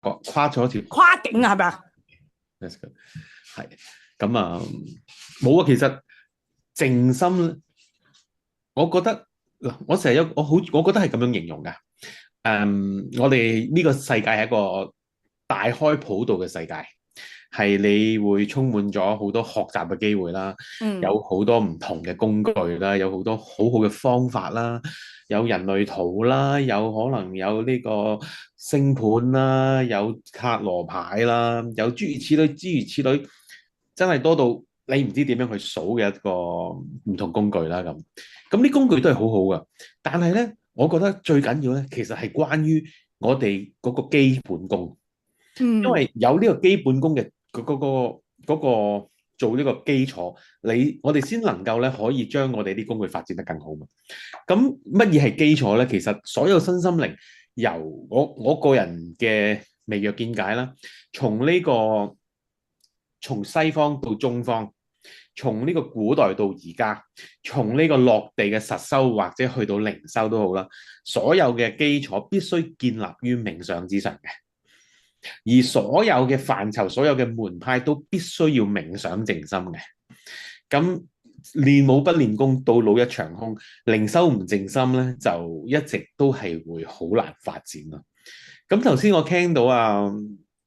跨咗條跨境啊，係咪啊？係咁啊，冇啊。其實靜心，我覺得嗱，我成日有我覺得係咁樣形容㗎。我哋呢個世界係一個大開普度嘅世界，係你會充滿咗好多學習嘅機會啦，嗯有好多唔同嘅工具啦，有好多好好嘅方法啦，有人類圖啦，有可能有呢個星盤啦，有塔羅牌啦，有諸如此類，諸如此類，真係多到你唔知點樣去數嘅一個唔同工具啦咁。咁啲工具都係好好噶，但係咧，我覺得最緊要咧，其實係關於我哋嗰個基本功。因嗯為有呢個基本功嘅嗰個做呢個基礎，我哋先能夠咧可以將我哋啲工具發展得更好嘛。咁乜嘢係基礎咧？其實所有身心靈由我個人嘅微弱見解啦，從西方到中方，從呢個古代到而家，從呢個落地嘅實修或者去到靈修都好啦，所有嘅基礎必須建立於冥想之上嘅。而所有嘅範疇、所有嘅門派都必須要冥想靜心嘅。咁練武不練功，到老一場空。靈修唔靜心咧，就一直都係會好難發展咯。咁頭先我聽到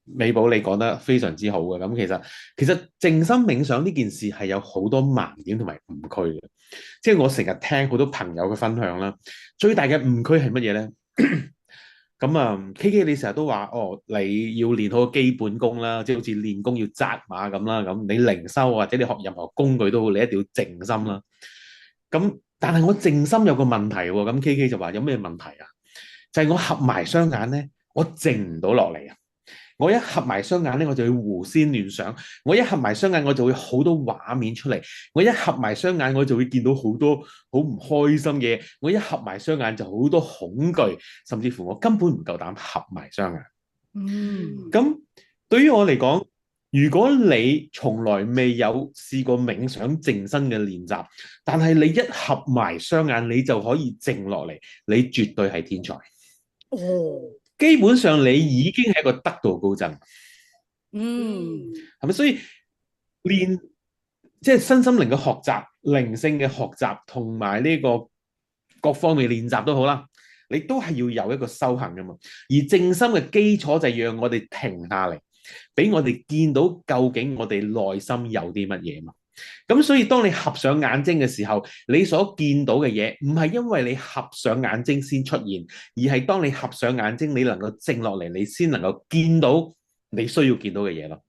美寶你講得非常之好嘅。咁其實靜心冥想呢件事係有好多盲點同埋誤區嘅。即係我成日聽好多朋友嘅分享啦，最大嘅誤區係乜嘢咧？咁KK 你成日都話哦，你要練好基本功啦，即係好似練功要扎馬咁啦。咁你靈修或者你學任何工具都好，你一定要靜心啦。咁但係我靜心有個問題喎。咁 KK 就話有咩問題啊？就係我合埋雙眼咧，我靜唔到落嚟啊！我一合埋雙眼咧，我就會胡思亂想；我一合埋雙眼，我就會好多畫面出嚟；我一合埋雙眼，我就會見到好多好唔開心嘅嘢；我一合埋雙眼就好多恐懼，甚至乎我根本唔夠膽合埋雙眼。嗯，咁對於我嚟講，如果你從來未有試過冥想靜身嘅練習，但係你一合埋雙眼，你就可以靜落嚟，你絕對係天才。哦，基本上你已經係一個得道高僧。嗯，係咪？所以練即係身心靈嘅學習、靈性嘅學習，同埋呢個各方面練習都好啦，你都係要有一個修行噶嘛。而靜心嘅基礎就係讓我哋停下嚟，俾我哋見到究竟我哋內心有啲乜嘢嘛。咁所以當你合上眼睛嘅時候，你所見到嘅嘢唔係因為你合上眼睛先出現，而係當你合上眼睛，你能夠靜落嚟，你先能夠見到你需要見到嘅嘢咯。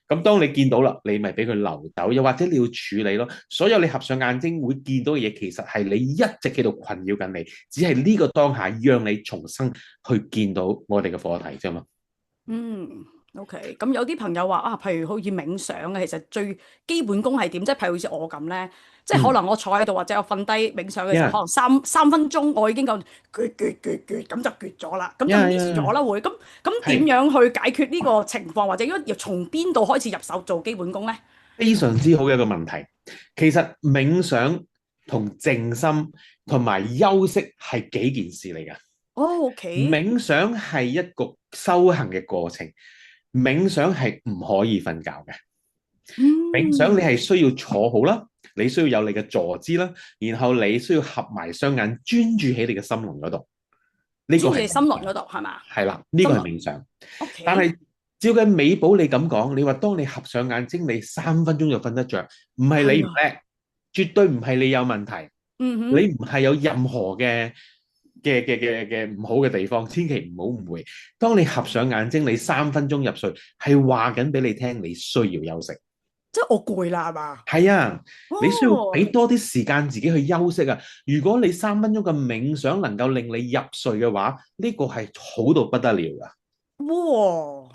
咁當你見到啦，你咪俾佢流走，又或者你要處理咯。所有你合上眼睛會見到嘅嘢，其實係你一直喺度困擾緊你，只係呢個當下讓你重新去見到我哋嘅課題啫嘛。嗯，OK。咁有啲朋友話啊，譬如好似冥想嘅，其實最基本功係點？即係譬如好似我咁咧，即係可嗯能我坐喺度或者我瞓低冥想嘅時候，可，yeah 能三分鐘我已經夠決咁就決咗啦，咁就 yeah miss 咗 yeah，啦會。咁點係樣去解決呢個情況，或者應該要從邊度開始入手做基本功咧？非常之好嘅一個問題。其實冥想同靜心同埋休息係幾件事嚟㗎。哦，OK。冥想係一個修行嘅過程，冥想係唔可以瞓覺嘅。冥想你係嗯，需要坐好啦，你需要有你嘅坐姿啦，然後你需要合埋雙眼，專注喺你嘅心輪嗰度。呢個專注喺心係冥想，輪嗰度係嘛？係啦，呢個係心輪冥想。但，OK。係照計美寶你咁講，你話當你合上眼睛，你3分鐘就瞓得着，唔係你唔係啊，叻，絕對唔係你有問題，嗯哼。你唔係有任何嘅唔好嘅地方，千祈唔好誤會。當你合上眼睛，你3分鐘入睡，係話緊俾你聽，你需要休息。即係我攰啦係嘛？係啊，你需要俾哦，多啲時間自己去休息啊！如果你3分鐘嘅冥想能夠令你入睡嘅話，呢個係好到不得了噶。哇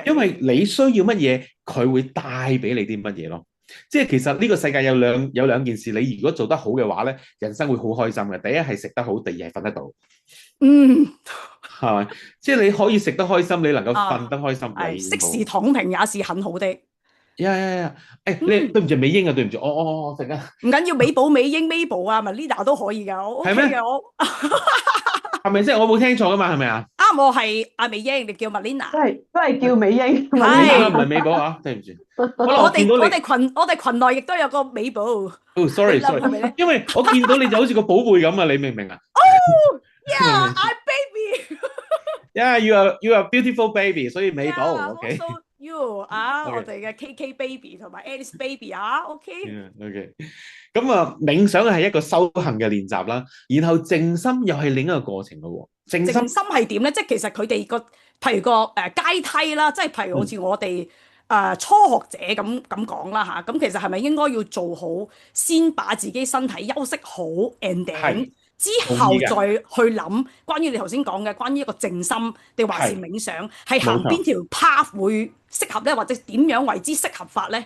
因，OK。為你需要乜嘢，佢會帶俾你啲乜嘢咯。即係其實呢個世界有兩件事，你如果做得好嘅話咧，人生會好開心嘅。第一係食得好，第二係瞓得到，嗯，係咪？即係你可以食得開心，你能夠瞓啊，得開心，你係適已經好。時躺平也是很好的。呀，誒，你嗯，對唔住美英啊，對唔住，我陣間唔緊要，美寶、美英、Mabel 啊，Melida 都可以噶，我 係 OK 咩？嘅，我係咪先？我冇聽錯噶嘛？係咪啊？啱，我係阿美英，你叫 Melina。都係叫美英美寶啊，係唔係美寶啊，對唔住。可能我我見到你，哋群內亦都有個美寶，哦你，sorry 諗 sorry，係咪咧因為我見到你就好似個寶貝咁啊，你明唔明啊？ ？Oh 明唔 yeah, 明 I baby. ？Yeah，you are beautiful baby，所以美寶 Yeah, ，OK。also you 啊，我 OK，哋嘅 KK baby 同埋 Alice baby 啊，OK。OK。咁啊，冥想係一個修行嘅練習啦，然後靜心又係另一個過程咯喎。靜心，靜心係點咧？即係其實佢哋個，譬如個階梯啦，即係譬如好似我哋初學者咁講啦嚇，咁其實係咪應該要做好，先把自己身體休息好 ending 係之同意嘅，後再去諗關於你頭先講嘅關於一個靜心定還是係冥想，係冇錯。行邊條 path 會適合咧，或者點樣為之適合法咧？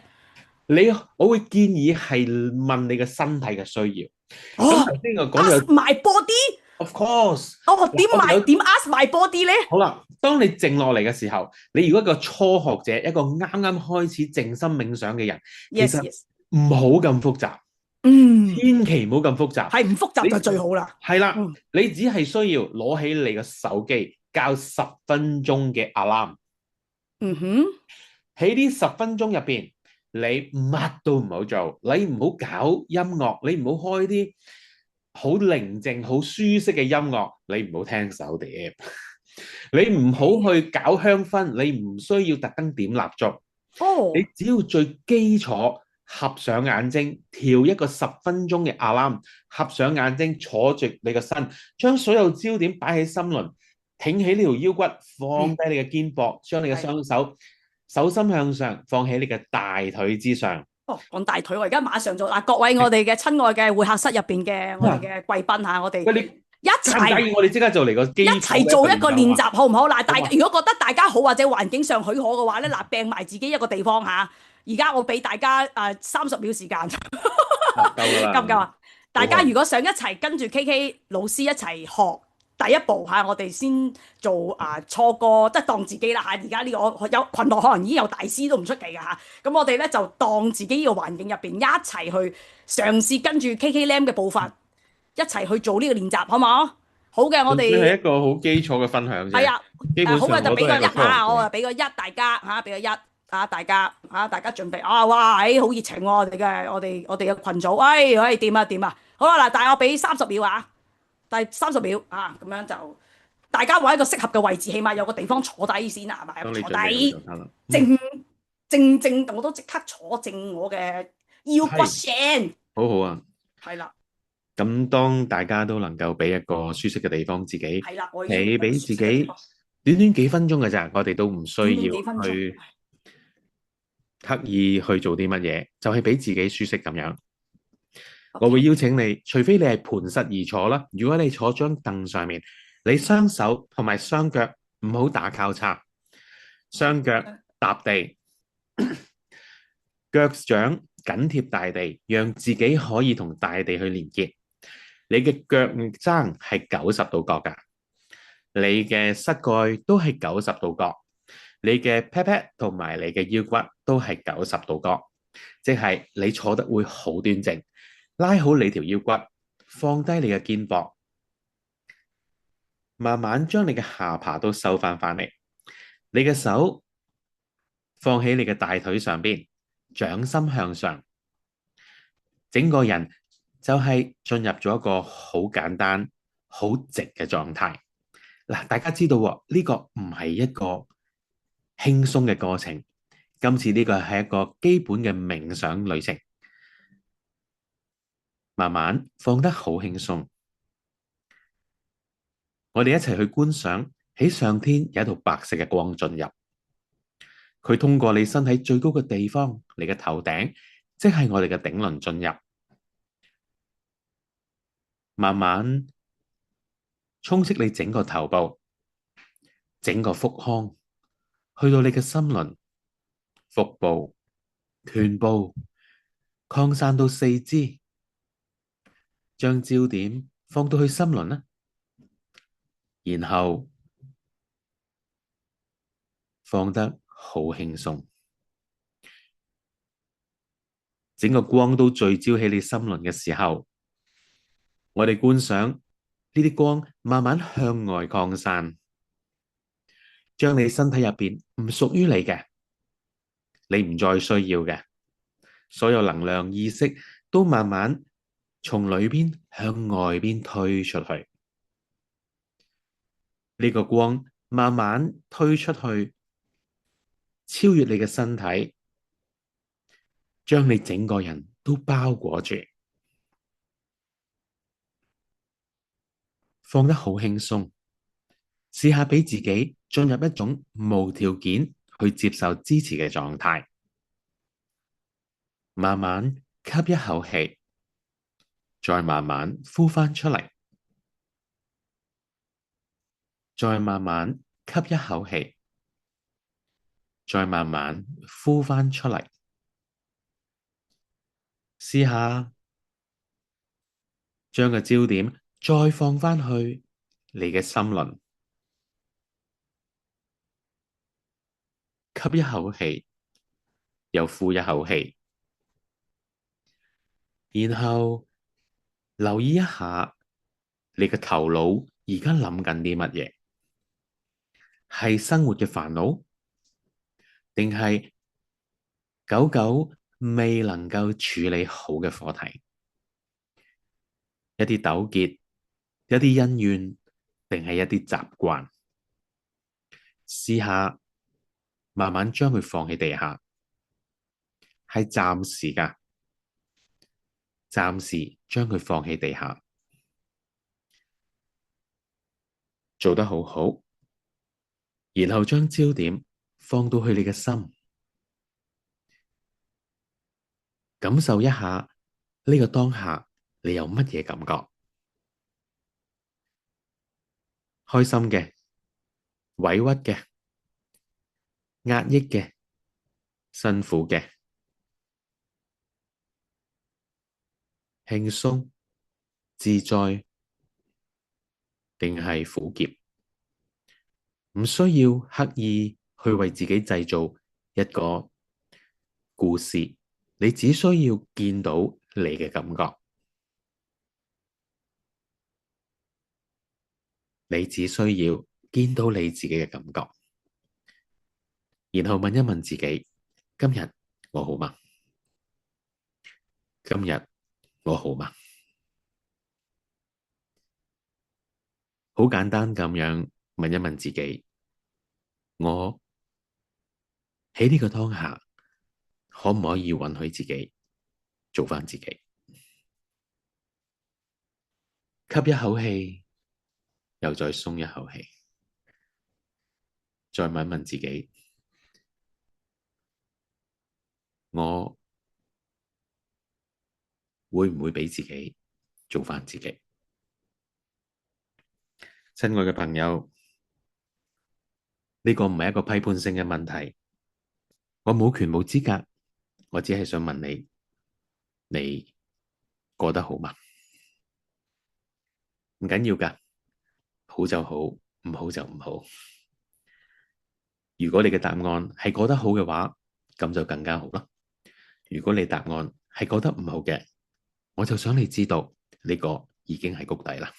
我會建議係問你嘅身體嘅需要。咁哦頭先我講，ask 咗 my body， ，of course。哦，點我哋有埋點 ask my body 咧好啦，當你靜落嚟嘅時候，你如果一個初學者，一個啱啱開始靜心冥想嘅人，其？Yes 實 yes，唔好咁複雜，嗯，千祈唔好咁複雜。係唔複雜你就最好啦。係啦，嗯你只係需要攞起你嘅手機，校10分鐘嘅 alarm。嗯哼。喺呢10分鐘入邊，你乜都唔好做，你唔好搞音樂，你唔好開啲好寧靜、好舒適嘅音樂，你唔好聽手碟，你唔好去搞香薰，你唔需要特登點蠟燭，哦，你只要最基礎合上眼睛，調一個10分鐘嘅 alarm，合上眼睛坐住你個身，將所有焦點擺喺心輪，挺起呢條腰骨，放低你嘅肩膊，將你嘅雙手手心向上，放喺你嘅大腿之上。哦，講大腿，我而家馬上做嗱，各位我哋嘅親愛嘅會客室入邊嘅我哋嘅貴賓嚇，我哋喂，你一介唔介齊意我哋即刻就嚟個基一礎齊做一個練習，好唔好？嗱，大家好啊如果覺得大家好或者環境上許可嘅話咧，嗱，病埋自己一個地方嚇。而家我俾大家30秒時間，夠啦，夠唔夠啊？大家好啊如果想一齊跟住 KK 老師一齊學第一步嚇，我哋先做初哥，即係當自己啦嚇。而家呢個我有群內可能已經有大師都唔出奇嘅嚇。咁我哋咧就當自己呢個環境入邊一齊去嘗試跟住 KK Lam 嘅步伐，一齊去做呢個練習，好唔好？好嘅，我純粹哋係一個好基礎嘅分享啫。係啊，基本好嘅就俾個一上我都係一個初學嚇，我者。啊俾個一大家嚇，俾個一嚇大家嚇，大家準備啊！哇，好熱情喎，我哋嘅群組，掂啊掂啊！好啦嗱，但係我俾30秒啊，第30秒啊，咁樣就大家揾一個適合嘅位置，起碼有個地方坐低先啊，係咪？坐當你準備好低就得啦。正，我都即刻坐正我嘅腰骨係線，好好啊。係啦咁當大家都能夠俾一個舒適嘅地方自己，係啦，我已經你俾自己舒適嘅地方短短幾分鐘嘅咋，我哋都唔需短要短幾分鐘，去刻意去做啲乜嘢，就係俾自己舒適咁樣。我會 OK，邀請你，除非你係盤膝而坐啦。如果你坐張凳上面，你雙手同埋雙腳唔好打交叉，雙腳踏地，腳掌緊貼大地，讓自己可以同大地去連結。你嘅腳踭係90度角㗎，你嘅膝蓋都係90度角，你嘅 pat pat 同埋你嘅腰骨都係90度角，即係你坐得會好端正。拉好你條腰骨，放低你嘅肩膊，慢慢將你嘅下巴都收翻返嚟。你嘅手放喺你嘅大腿上邊，掌心向上，整個人就係進入咗一個好簡單、好直嘅狀態。嗱，大家知道喎，呢個唔係一個輕鬆嘅過程。今次呢個係一個基本嘅冥想旅程。慢慢放得好輕鬆，我哋一齊去觀賞喺上天有一道白色嘅光進入，佢通過你身體最高嘅地方，你嘅頭頂，即係我哋嘅頂輪進入，慢慢充斥你整個頭部、整個腹腔，去到你嘅心輪、腹部、臀部，擴散到四肢。將焦點放到去心輪啦，然後放得好輕鬆，整個光都聚焦喺你心輪嘅時候，我哋觀賞呢啲光慢慢向外擴散，將你身體入邊唔屬於你嘅，你唔再需要嘅所有能量意識，都慢慢從裏邊向外邊推出去。呢個光慢慢推出去，超越你嘅身體，將你整個人都包裹住，放得好輕鬆。試下俾自己進入一種無條件去接受支持嘅狀態，慢慢吸一口氣，再慢慢呼翻出嚟，再慢慢吸一口氣，再慢慢呼翻出嚟。試下將個焦點再放翻去你嘅心輪，吸一口氣，又呼一口氣，然後留意一下你嘅頭腦而家諗緊啲乜嘢，係生活嘅煩惱，定係久久未能夠處理好嘅課題，一啲糾結，一啲恩怨，定係一啲習慣。試下慢慢將佢放喺地下，係暫時㗎，暫時將佢放喺地下，做得好好，然後將焦點放到去你嘅心，感受一下呢個當下你有乜嘢感覺？開心嘅、委屈嘅、壓抑嘅、辛苦嘅、輕鬆、自在，定係苦澀？唔需要刻意去為自己製造一個故事，你只需要見到你嘅感覺，你只需要見到你自己嘅感覺，然後問一問自己：今日我好嗎？今日我好嗎？好簡單咁樣問一問自己：我喺呢個當下，可唔可以允許自己做返自己？吸一口氣，又再鬆一口氣，再問一問自己：我會唔會畀自己做返自己？親愛嘅朋友，呢個唔係一個批判性嘅問題，我冇權冇資格，我只係想問你：你過得好嗎？唔緊要㗎，好就好，唔好就唔好。如果你嘅答案係過得好嘅話，咁就更加好啦。如果你答案係過得唔好嘅，我就想你知道呢個已經係谷底啦。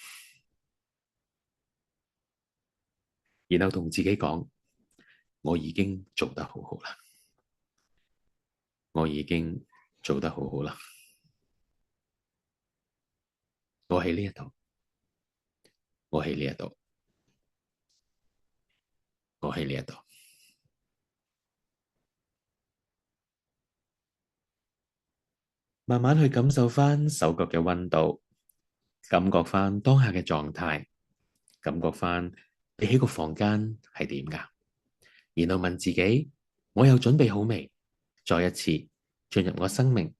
然後同自己講：我已經做得好好啦，我已經做得好好啦。我喺呢一度，我喺呢一度，我喺呢一度。慢慢去感受翻手腳嘅溫度，感覺翻當下嘅狀態，感覺翻你喺個房間係點㗎？然後問自己：我有準備好未？再一次進入我生命。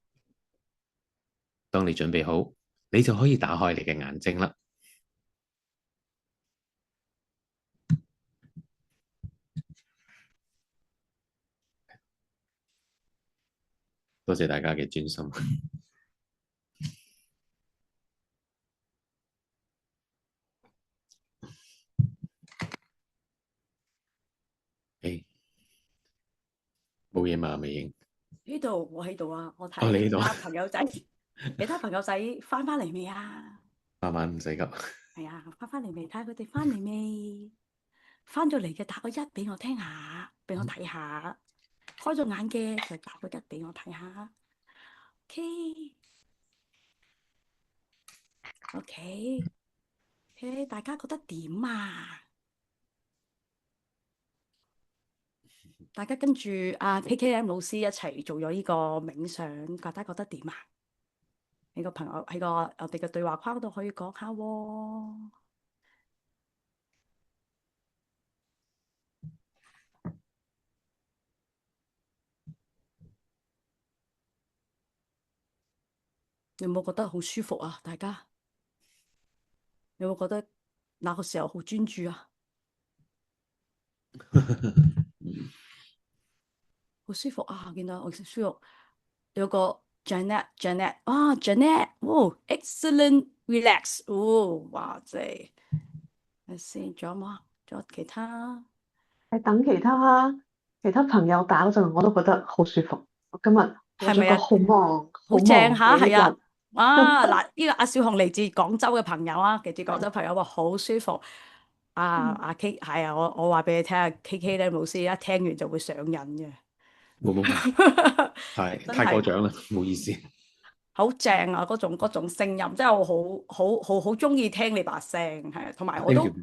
當你準備好，你就可以打開你嘅眼睛啦。多謝大家嘅專心。誒，冇嘢嘛，美英。呢度我喺度啊，我哦，睇其你呢度他朋友仔，其他朋友仔返嚟未啊？慢慢唔使急。係啊，翻嚟未？睇下佢哋翻嚟未？翻咗嚟嘅打個一俾我聽下，俾我睇下。開咗眼嘅就打個一俾我睇下。OK，大家覺得點啊？大家跟住阿 KKM 老師一齊做咗呢個冥想，大家覺得點啊？你個朋友喺個我哋嘅對話框度可以講下喎。有冇覺得好舒服啊？大家有冇覺得那個時候好專注啊？好舒服啊！見到我舒服，有個 Janet 啊 Janet，哦 excellent relax，哦哇即係，睇先仲有冇啊？仲有其他？係等其他朋友打嗰陣，我都覺得好舒服。我今日過係咪啊？咗個好忙好好忙正嚇，嘅一係啊！日，啊嗱，呢個阿小紅嚟自廣州嘅朋友啊，嚟自廣州朋友話好舒服。阿 K 係啊，我話俾你聽啊，KK 咧老師一聽完就會上癮嘅，冇，係真係太過獎啦，冇意思。好正啊！嗰種聲音，真係我好中意聽你把聲，係啊，同埋我 Thank 都 you，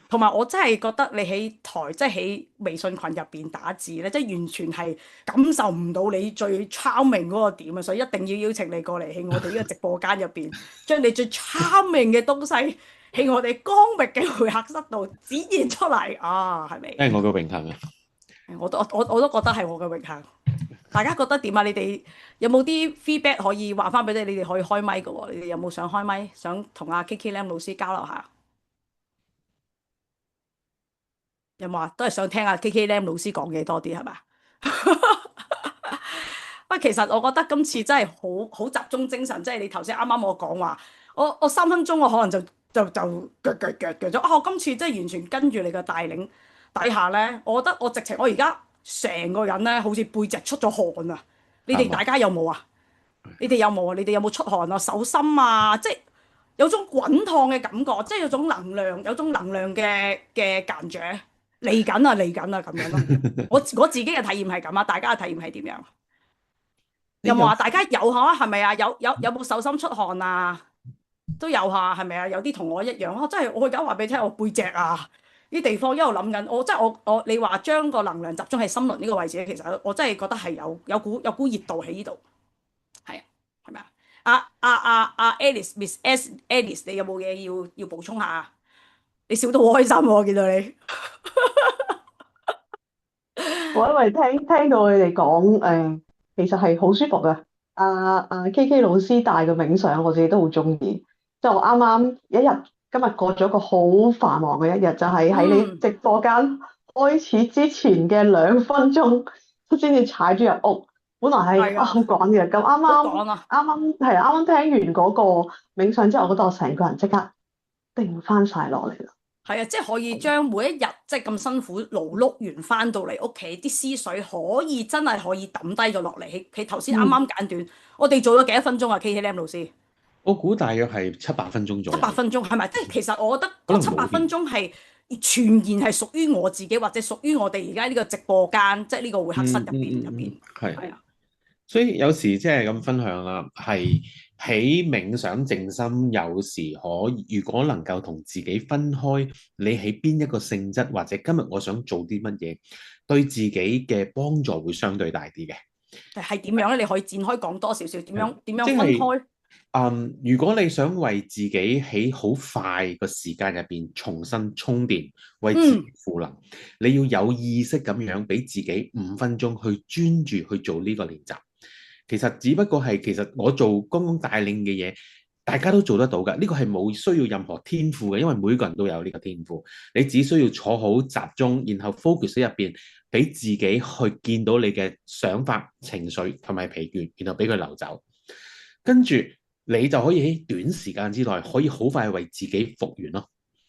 同埋我真係覺得你喺台，即係喺微信群入邊打字咧，即係完全係感受唔到你最 charming 嗰個點啊！所以一定要邀請你過嚟喺我哋呢個直播間入邊，將你最 charming 嘅東西喺我哋光域嘅會客室度展現出嚟啊！係咪？係我嘅榮幸啊！我都覺得係我嘅榮幸。大家覺得點啊？你哋有冇啲 feedback 可以話翻俾你？你哋可以開咪嘅喎。你哋有冇想開咪？想同阿 KK Lam 老師交流下？有冇啊？都係想聽阿 KK Lam 老師講嘢多啲係嘛？喂，其實我覺得今次真係好集中精神，即係你頭先啱啱我講話，我3分鐘我可能就腳咗啊！我今次真係完全跟住你嘅帶領底下咧，我覺得我直情我而家成個人咧好似背脊出咗汗啊！你哋啱啊大家有冇啊？你哋有冇啊？你哋有冇出汗啊？手心啊，即係有種滾燙嘅感覺，即係有種能量，有種能量嘅感覺嚟緊啊咁樣咯。我自己嘅體驗係咁啊，大家嘅體驗係點樣？有冇啊？大家有嚇係咪啊？有冇手心出汗啊？都有嚇係咪啊？有啲同我一樣啊！真係我而家話俾你聽，我背脊啊啲地方一路諗緊，我即係我你話將個能量集中喺心輪呢個位置咧，其實我真係覺得係有股熱度喺呢度。係啊，係咪啊？Alice Miss Alice，你有冇嘢要補充下？你笑得好開心喎，我見到你。我因為聽到你哋講其實係好舒服嘅。KK 老師帶嘅冥想，我自己都好中意。即係我啱啱今日過咗個好繁忙嘅一日，就係喺你直播間開始之前嘅2分鐘先至踩咗入屋。本來係好趕嘅，咁啱啱聽完嗰個冥想之後，我覺得我成個人即刻定翻晒落嚟啦。係啊，即係可以將每一日即係咁辛苦勞碌完翻到嚟屋企，啲思緒可以真係可以抌低咗落嚟。喺頭先啱啱簡短，我哋做咗幾多分鐘啊？KK Lam 老師，我估大約係700分鐘左右。700分鐘係咪？即係其實我覺得嗰700分鐘係全然係屬於我自己，或者屬於我哋而家呢個直播間，即係呢個會客室入邊。係啊。所以有時即係咁分享啦，係喺冥想靜心，有時如果能夠同自己分開，你喺邊一個性質，或者今日我想做啲乜嘢，對自己嘅幫助會相對大啲嘅。係點樣咧？你可以展開講多少少，點樣分開？如果你想為自己喺好快個時間入邊重新充電，為自己賦能，你要有意識咁樣俾自己5分鐘去專注去做呢個練習。其實只不過係，其實我做剛剛帶領嘅嘢，大家都做得到㗎。呢個係冇需要任何天賦嘅，因為每個人都有呢個天賦。你只需要坐好集中，然後 focus 喺入邊，俾自己去見到你嘅想法、情緒同埋疲倦，然後俾佢流走。跟住你就可以喺短時間之內，可以好快為自己復原咯，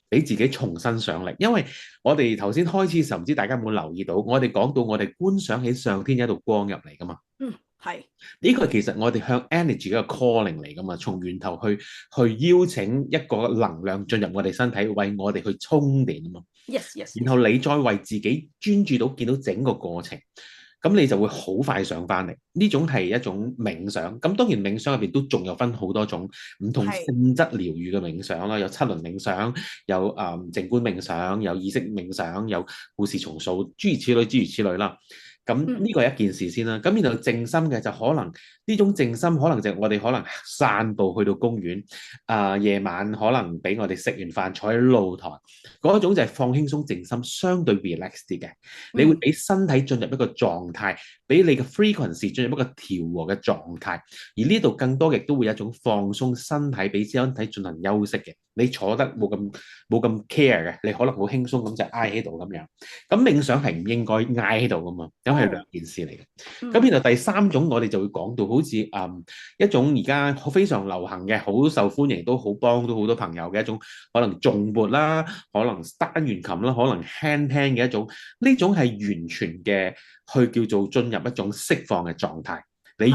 俾自己重新上力。因為我哋頭先開始嘅時候，唔知大家有冇留意到，我哋講到我哋觀想起上天有一道光入嚟㗎嘛。係呢個其實我哋向 energy 嘅 calling 嚟噶嘛，從源頭去邀請一個能量進入我哋身體，為我哋去充電啊嘛。yes yes 然 yes，後你再為自己專注到見到整個過程，咁你就會好快上翻嚟。呢種係一種冥想。咁當然冥想入邊都仲有分好多種唔同係性質療愈嘅冥想啦，有七輪冥想，有靜觀冥想，有意識冥想，有故事重塑，諸如此類，諸如此類啦。咁呢個係一件事先啦。咁然後靜心嘅就可能呢種靜心，可能就我哋可能散步去到公園，夜晚可能俾我哋食完飯坐喺露台，嗰種就係放輕鬆靜心，相對 relax 啲嘅。你會俾身體進入一個狀態，俾你嘅 frequency 進入一個調和嘅狀態。而呢度更多亦都會有一種放鬆身體，俾身體進行休息嘅。你坐得冇咁 care 嘅，你可能好輕鬆咁就挨喺度咁樣。咁冥想係唔應該挨喺度噶嘛，咁係兩件事嚟嘅。咁然後第三種我哋就會講到好似一種而家非常流行嘅、好受歡迎、都好幫到好多朋友嘅一種，可能頌缽啦，可能單弦琴啦，可能輕輕嘅一種。呢種係完全嘅去叫做進入一種釋放嘅狀態。你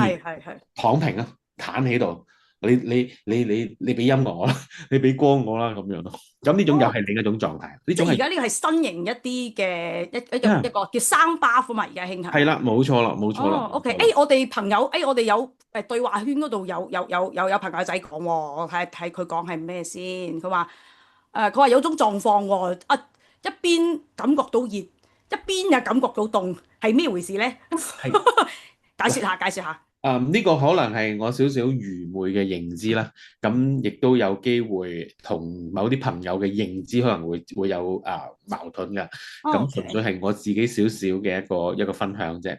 躺平啊，攤喺度。你俾音樂我啦，你俾光我啦咁樣咯。咁呢種又係另一種狀態。呢種即係而家呢個係新型一啲嘅一個叫生巴夫嘛，而家興係。係啦，冇錯啦，冇錯啦。OK，我哋朋友我哋有對話圈嗰度有朋友仔講喎，我睇佢講係咩先？佢話有種狀況喎，一邊感覺到熱，一邊又感覺到凍，係咩回事咧？解説下。呢個可能係我少少愚昧嘅認知啦，咁亦都有機會同某啲朋友嘅認知可能會有矛盾嘅，咁純粹係我自己少少嘅一個分享啫。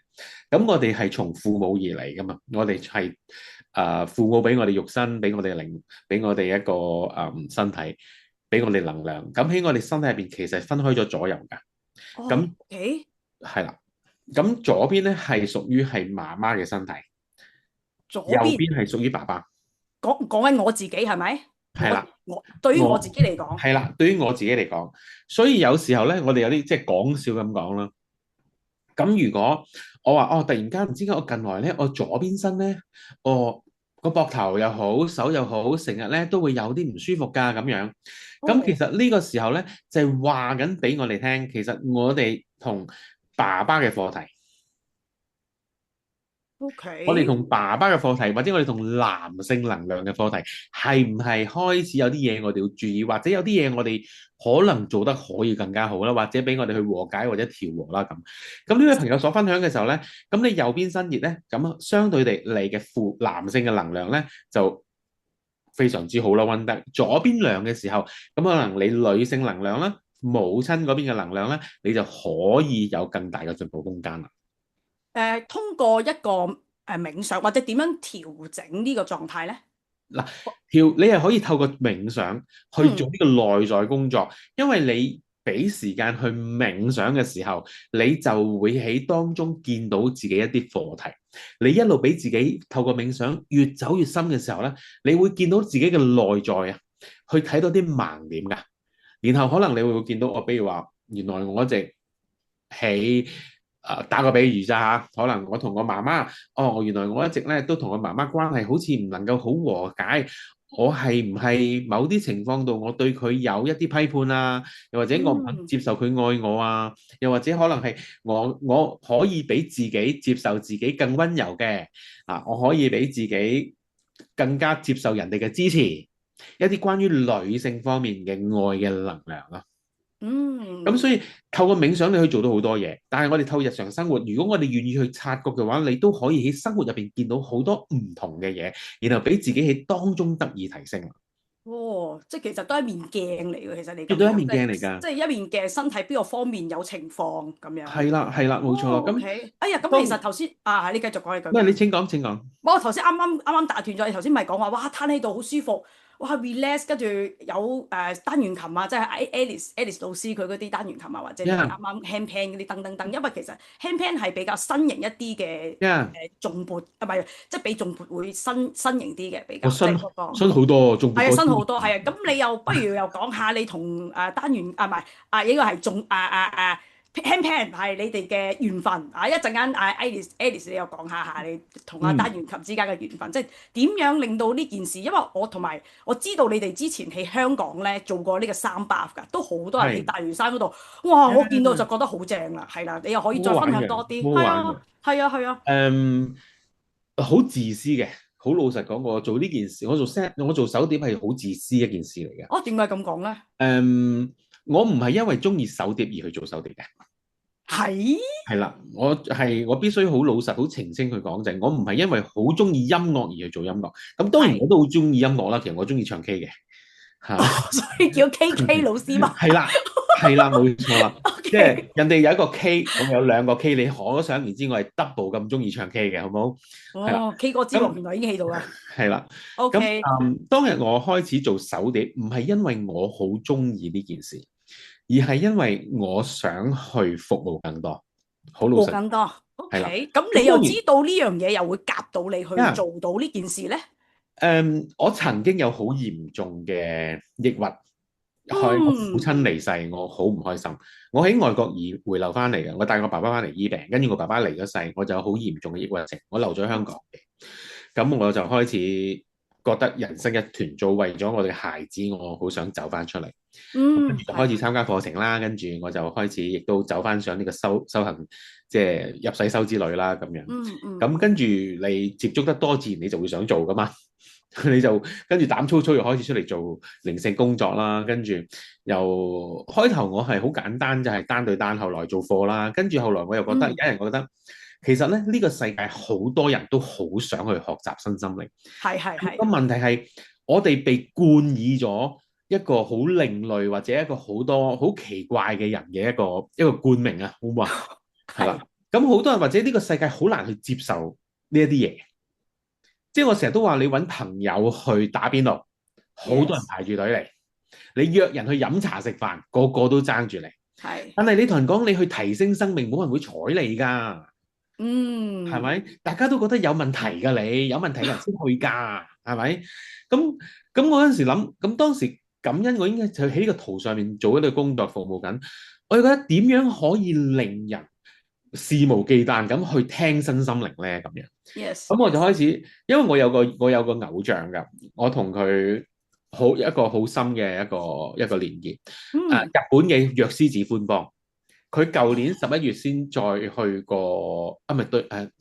咁我哋係從父母而嚟噶嘛，我哋係父母俾我哋肉身，俾我哋靈，俾我哋一個身體，俾我哋能量。咁喺我哋身體入邊其實分開咗左右噶，咁係啦，咁左邊咧係屬於係媽媽嘅身體。右邊係屬於爸爸。講緊我自己係咪？係啦，對於我自己嚟講係啦，對於我自己嚟講，所以有時候咧，我哋有啲即係講笑咁講啦。咁如果我話突然間唔知點解我近來咧，我左邊身咧，個膊頭又好，手又好，成日咧都會有啲唔舒服㗎咁樣。咁其實呢個時候咧，就係話緊俾我哋聽，其實我哋同爸爸嘅課題。Okay. 我哋同爸爸嘅課題，或者我哋同男性能量嘅課題，係唔係開始有啲嘢我哋要注意，或者有啲嘢我哋可能做得可以更加好啦，或者俾我哋去和解或者調和啦咁。咁呢位朋友所分享嘅時候咧，咁你右邊身熱咧，咁相對地你嘅男性嘅能量咧就非常之好啦，溫得。左邊涼嘅時候，咁可能你女性能量啦，母親嗰邊嘅能量咧，你就可以有更大嘅進步空間啦。通過一個冥想或者點樣調整呢個狀態咧？嗱，你係可以透過冥想去做呢個內在工作，因為你俾時間去冥想嘅時候，你就會喺當中見到自己一啲課題。你一路俾自己透過冥想越走越深嘅時候咧，你會見到自己嘅內在啊，去睇到啲盲點㗎。然後可能你會見到比如話，原來我一直喺打個比喻咋嚇，可能我同我媽媽，原來我一直咧都同我媽媽關係好似唔能夠好和解，我係唔係某啲情況度我對佢有一啲批判啊？又或者我唔肯接受佢愛我啊？又或者可能係我可以俾自己接受自己更溫柔嘅我可以俾自己更加接受人哋嘅支持，一啲關於女性方面嘅愛嘅能量咯。咁所以透過冥想你可以做到好多嘢，但係我哋透過日常生活，如果我哋願意去察覺嘅話，你都可以喺生活入邊見到好多唔同嘅嘢，然後俾自己喺當中得以提升。即係其實都係一面鏡嚟嘅，其實你亦都係一面鏡嚟㗎，即係一面鏡，身體邊個方面有情況咁樣。係啦，冇錯啦。咁哎呀，咁其實頭先你繼續講你句。你請講。我頭先啱打斷咗，你頭先咪講話，哇，攤喺度好舒服。哇 relax， 跟住有單元琴啊，即係 Alice 老師佢嗰啲單元琴啊，或者你啱啱 handpan 嗰啲噔噔，因為其實 handpan 係比較新型一啲嘅頌缽，唔係即係比頌缽會新型啲嘅比較。新好多頌缽。係啊，新好多係啊，咁你又不如又講下你同單元唔係應該係 hand pan 係你哋嘅緣分啊！一陣間Alice 你又講下你同阿單元琴之間嘅緣分，即係點樣令到呢件事？因為我知道你哋之前喺香港咧做過呢個三巴㗎，都好多人喺大嶼山嗰度。哇！我見到就覺得好正啦，係啦，你又可以再分享多啲。係啊，係啊，係啊。好自私嘅，好老實講，我做呢件事，我做手碟係好自私一件事嚟嘅。哦，點解咁講咧？我唔係因為中意手碟而去做手碟嘅。係啦，我必須好老實、好澄清去講就係，我唔係因為好中意音樂而去做音樂。咁當然我都好中意音樂啦，其實我中意唱 K 嘅嚇，所以叫 KK 老師嘛。係啦，冇錯啦。即係人哋有一個 K，我有2個 K，你可想而知我係 double 咁中意唱 K 嘅，好唔好？哦，K 歌之王原來已經喺度啦。係啦。OK。當日我開始做手碟，唔係因為我好中意呢件事，而係因為我想去服務更多，好老實。服務更多。OK。咁你又知道呢樣嘢又會夾到你去做到呢件事咧？我曾經有好嚴重嘅抑鬱。我父親離世，我好唔開心。我喺外國回流翻嚟嘅，我帶我爸爸翻嚟醫病，跟住我爸爸離咗世，我就有好嚴重嘅抑鬱症。我留咗香港嘅，咁我就開始覺得人生一團糟，為咗我哋嘅孩子，我好想走翻出嚟。跟住就開始參加課程啦，跟住我就開始亦都走翻上呢個修行，即係入世修之旅啦咁樣。咁跟住你接觸得多，自然你就會想做噶嘛。你就跟住膽粗粗又開始出嚟做靈性工作啦，跟住又開頭我係好簡單，就係單對單，後來做課啦，跟住後來我又覺得有人覺得其實咧呢個世界好多人都好想去學習身心靈，係個問題係我哋被冠以咗一個好另類或者一個好多好奇怪嘅人嘅一個冠名啊，好唔好啊？係啦，咁好多人或者呢個世界好難去接受呢一啲嘢。即係我成日都話你揾朋友去打邊爐，好多人排住隊嚟。你約人去飲茶食飯，個個都爭住嚟。但係你同人講你去提升生命，冇人會睬你㗎。係咪？大家都覺得有問題㗎，你有問題嘅人先去㗎，係咪？咁我嗰陣時諗，咁當時感恩我應該就喺呢個圖上面做一個工作服務緊。我就覺得點樣可以令人肆無忌憚咁去聽身心靈咧咁樣，咁我就開始，因為我有個偶像㗎，我同佢一個好深嘅一個連結。日本嘅藥師寺寬邦，佢舊年11月先再去過，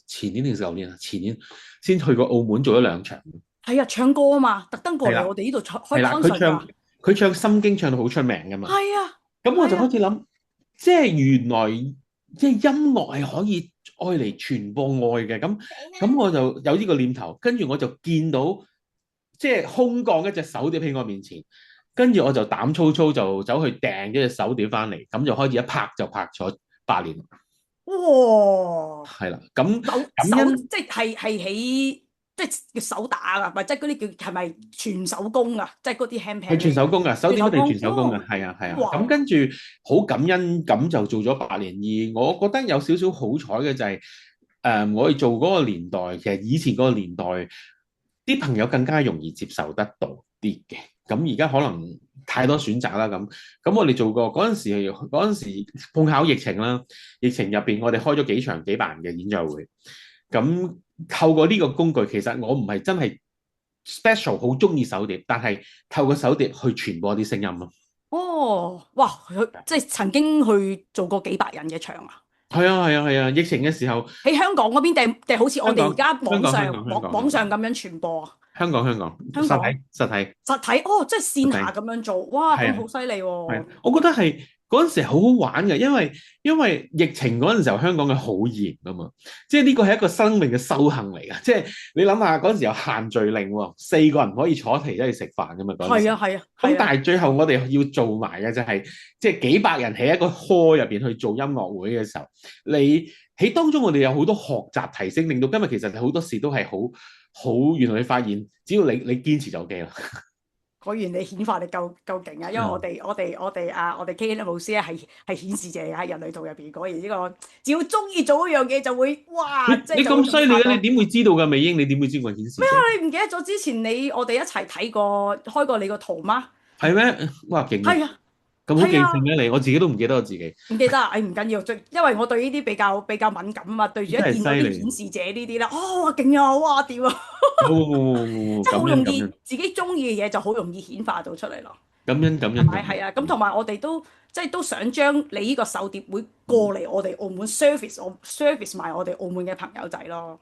前年定舊年啊？前年先去過澳門做咗2場。係啊，唱歌啊嘛，特登過嚟我哋呢度開 concert。佢唱心經唱到好出名㗎嘛。係啊，咁我就開始諗，即係原來。即係音樂係可以愛嚟傳播愛嘅，咁我就有呢個念頭，跟住我就見到即係空降一隻手碟喺我面前，跟住我就膽粗粗就走去訂咗隻手碟翻嚟，咁就開始一拍就拍咗8年。哇！係啦，咁手即係喺即係叫手打啊，或者嗰啲叫係咪全手工啊？即係嗰啲 handpan 係全手工噶，手碟我哋全手工噶，係啊。咁跟住好感恩，咁就做咗8年。而我覺得有少少好彩嘅就係，我哋做嗰個年代，其實以前嗰個年代啲朋友更加容易接受得到啲嘅。咁而家可能太多選擇啦，咁我哋做過嗰陣時碰巧疫情啦，疫情入邊我哋開咗幾場幾百人嘅演唱會，咁。透過呢個工具，其實我唔係真係 special 好中意手碟，但係透過手碟去傳播啲聲音咯。哦，哇！即係曾經去做過幾百人嘅場啊？係啊！疫情嘅時候喺香港嗰邊定好似我哋而家網上咁樣傳播啊？香港實體哦，即係線下咁樣做，哇！咁好犀利喎！我覺得係。嗰陣時好好玩嘅，因為疫情嗰陣時候香港嘅好嚴啊嘛，即係呢個係一個生命嘅修行嚟㗎。即係你諗下嗰陣時有限聚令喎，4個人可以坐一齊一齊食飯㗎嘛。係啊。咁但係最後我哋要做埋嘅就係，即係幾百人喺一個 hall 入邊去做音樂會嘅時候，你喺當中我哋有好多學習提升，令到今日其實好多事都係好原來你發現，只要你堅持就 OK 啦。果然你顯化力夠勁啊！因為我哋 KK 老師咧係顯示者喺人類圖入邊，果然呢個只要中意做一樣嘢就會哇！你咁犀利嘅，你點會知道㗎？美英，你點會知我顯示者？咩啊？你唔記得咗之前我哋一齊睇過開過你個圖嗎？係咩？哇！勁！係啊！咁好記性係啊，嘅你，我自己都唔記得我自己，唔記得啊，唔緊要，因為我對呢啲比較敏感啊嘛，對住一真係見到啲顯犀利。示者呢啲咧，哇勁啊，哇屌啊，冇，即係感好容易恩感恩自己中意嘅嘢就好容易顯化到出嚟咯。感恩感恩感恩。係係啊，咁同埋我哋都即係都想將你呢個手碟會過嚟我哋澳門 service 埋我哋澳門嘅朋友仔咯。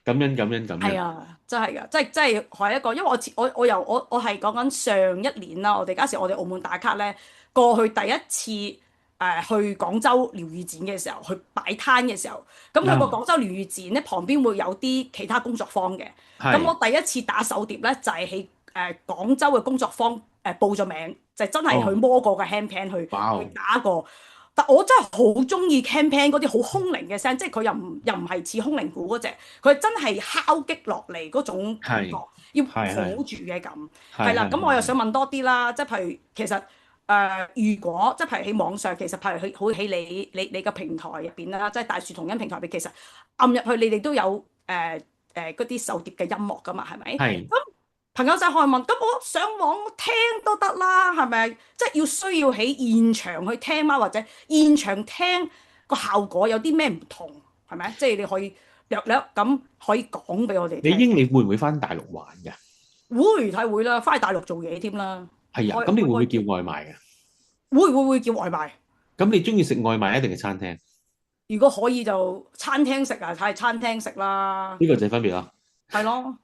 感恩感恩感恩。係啊，真係噶，即係係一個，因為我係講緊上一年啦，我哋嗰時我哋澳門打卡咧，過去第一次去廣州療癒展嘅時候，去擺攤嘅時候，咁佢個啊，廣州療癒展咧旁邊會有啲其他工作坊嘅，咁係，我第一次打手碟咧就係喺廣州嘅工作坊報咗名，就真係去哦，摸過個 handpan 去哇哦，打過。但我真係好中意 campaign 嗰啲好空靈嘅聲，即係佢又唔係似空靈鼓嗰只，佢真係敲擊落嚟嗰種感覺，係要係係抱住嘅感，係係啦。咁我又係係係，想問多啲啦，即係譬如其實如果即係譬如喺網上，其實譬如好喺你個平台入邊啦，即係大樹同音平台入邊，其實按入去你哋都有嗰啲手碟嘅音樂噶嘛，係咪？係朋友仔可以問，咁我上網聽都得啦，係咪？即係需要喺現場去聽嗎？或者現場聽個效果有啲咩唔同？係咪？即係你可以略略咁可以講俾我哋聽。你英你會唔會翻大陸玩㗎？會啦，翻去大陸做嘢添啦。係啊，咁你會唔會叫開開外賣㗎？會叫外賣。咁你中意食外賣一定係餐廳？如果可以就餐廳食啊，睇餐廳食啦，呢個就係分別咯。係咯，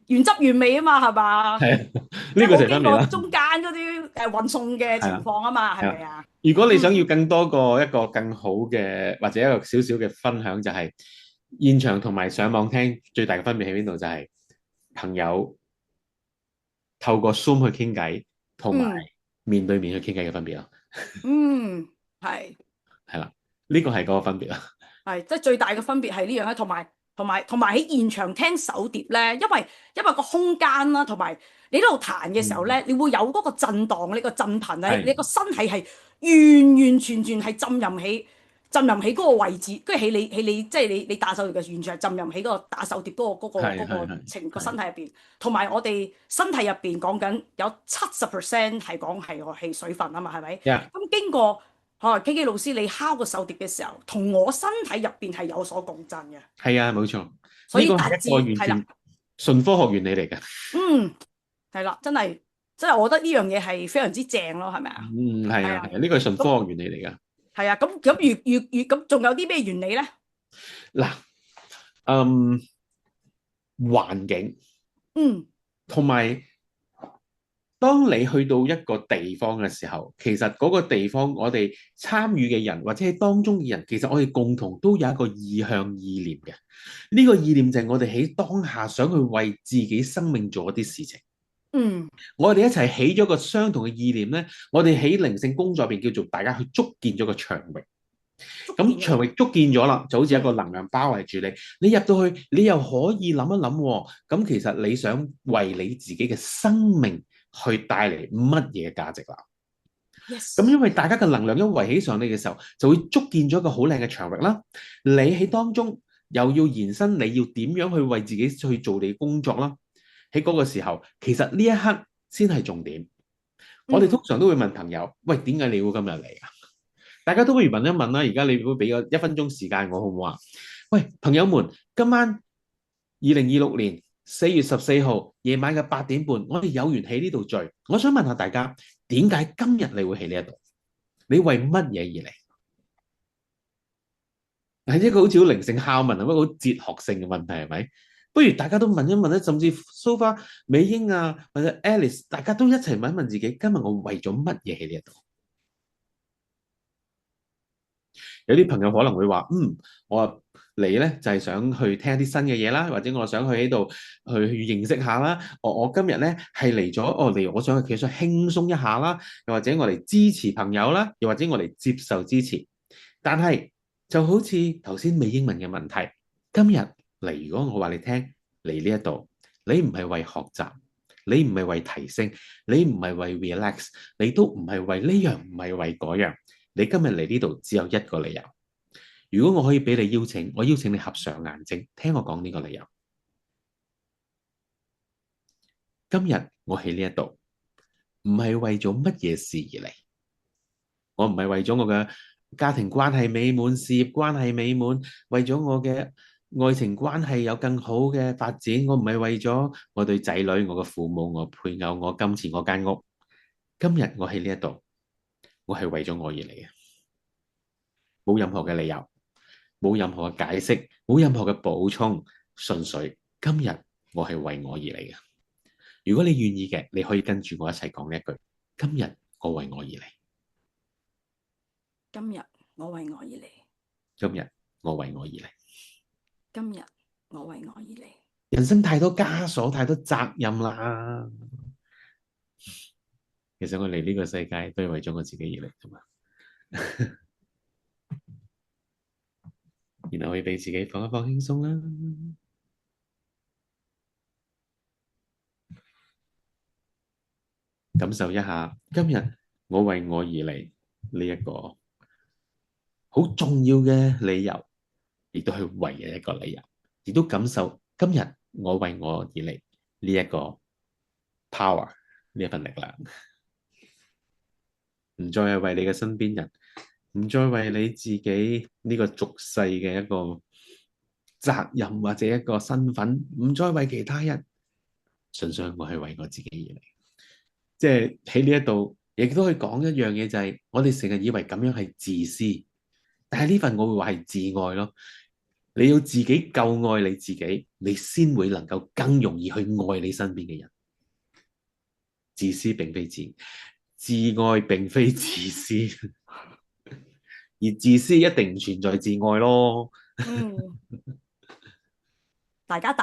原汁原味啊嘛，係嘛？係啊，即係呢個就冇經過係分別啦。中間嗰啲運送嘅情係啊。況啊嘛，係係啊，咪啊？如果你嗯想要更多個一個更好嘅或者一個少少嘅分享，就係現場同埋上網聽最大嘅分別喺邊度？就係朋友透過 Zoom 去傾偈，同埋嗯面對面去傾偈嘅分別咯。嗯，係係啦，呢個係嗰個分別啦。係，即係最大嘅分別係呢樣咧，同埋喺現場聽手碟咧，因為個空間啦，同埋你喺度彈嘅時候咧，你會有嗰個震盪，你個震頻咧，你係個身體係完完全全係浸淫喺嗰個位置，跟住喺你即係你打手碟嘅完全係浸淫喺嗰個打手碟嗰個情個身體入邊，同埋我哋身體入邊講緊有70%係講係水分啊嘛，係咪？呀，咁經過KK 老師你敲個手碟嘅時候，同我身體入邊係有所共振嘅，係啊，冇錯，所以達呢個係一個完至係啦，全純科學原理嚟嘅。嗯，係啦，真係，我覺得呢樣嘢係非常之正咯，係咪啊？嗯，係啊，係啊，係啊，呢個係純咁科學原理嚟㗎。係啊，咁咁仲有啲咩原理咧？嗱，嗯，環境。嗯同埋，當你去到一個地方嘅時候，其實嗰個地方我哋參與嘅人或者係當中嘅人，其實我哋共同都有一個意向意念嘅。呢個意念就係我哋喺當下想去為自己生命做一啲事情。嗯我哋一齊起咗個相同嘅意念呢，我哋喺靈性工作入邊叫做大家去築建咗個場域。咁場域築建咗啦，就好似一個能量包圍住你。你入到去，你又可以諗一諗喎。咁其實你想為你自己嘅生命去帶嚟乜嘢價值啦？ ，yes，咁因為大家嘅能量一圍起上嚟嘅時候，就會築建咗一個好靚嘅場域啦。你喺當中又要延伸，你要點樣去為自己去做你工作啦？喺嗰個時候，其實呢一刻先係重點。我哋通常都會問朋友：喂，點解你會今日嚟啊？大家都不如問一問啦。而家你會俾個1分鐘時間我好唔好啊？喂，朋友們，今晚2026年4月14號夜晚嘅8點半，我哋有緣喺呢度聚。我想問下大家，點解今日你會喺呢一度？你為乜嘢而嚟？係一個好似好靈性拷問，係一個好哲學性嘅問題，係咪？不如大家都問一問咧，甚至 so far 美英啊或者 Alice，大家都一齊問一問自己，今日我為咗乜嘢喺呢一度？有啲朋友可能會話：我嚟咧就係想去聽一啲新嘅嘢啦，或者我想去喺度去認識下啦。我今日咧係嚟咗，嚟我想去其實輕鬆一下啦，又或者我嚟支持朋友啦，又或者我嚟接受支持。但係就好似頭先美英文嘅問題，今日嚟，如果我話你聽嚟呢一度，你唔係為學習，你唔係為提升，你唔係為 relax，你都唔係為呢樣，唔係為嗰樣。你今日嚟呢度只有一個理由。如果我可以俾你邀請，我邀請你合上眼睛，聽我講呢個理由。今日我喺呢一度，唔係為咗乜嘢事而嚟。我唔係為咗我嘅家庭關係美滿、事業關係美滿，為咗我嘅愛情關係有更好嘅發展。我唔係為咗我對仔女、我嘅父母、我配偶、我金錢、我間屋。今日我喺呢一度，我係為咗我而嚟嘅，冇任何嘅理由，冇任何嘅解釋，冇任何嘅補充，純粹今日我係為我而嚟嘅。如果你願意嘅，你可以跟住我一齊講呢一句：今日我為我而嚟。今日我為我而嚟。今日我為我而嚟。今日我為我而嚟。人生太多枷鎖，太多責任啦。其實我嚟呢個世界都係為咗我自己而嚟㗎嘛。然後可以俾自己放一放輕鬆啦，感受一下今日我為我而嚟呢一個好重要嘅理由，亦都係唯一一個理由，亦都感受今日我為我而嚟呢一個 power， 呢一份力量，唔再係為你嘅身邊人，唔再為你自己呢個俗世嘅一個責任或者一個身份，唔再為其他人，純粹我係為我自己而嚟。即係喺呢一度，亦都可以講一樣嘢，就係我哋成日以為咁樣係自私，但係呢份我會話係自愛咯。你要自己夠愛你自己，你先會能夠更容易去愛你身邊嘅人。自私並非自愛並非自私，而自私一定唔存在自愛咯。大家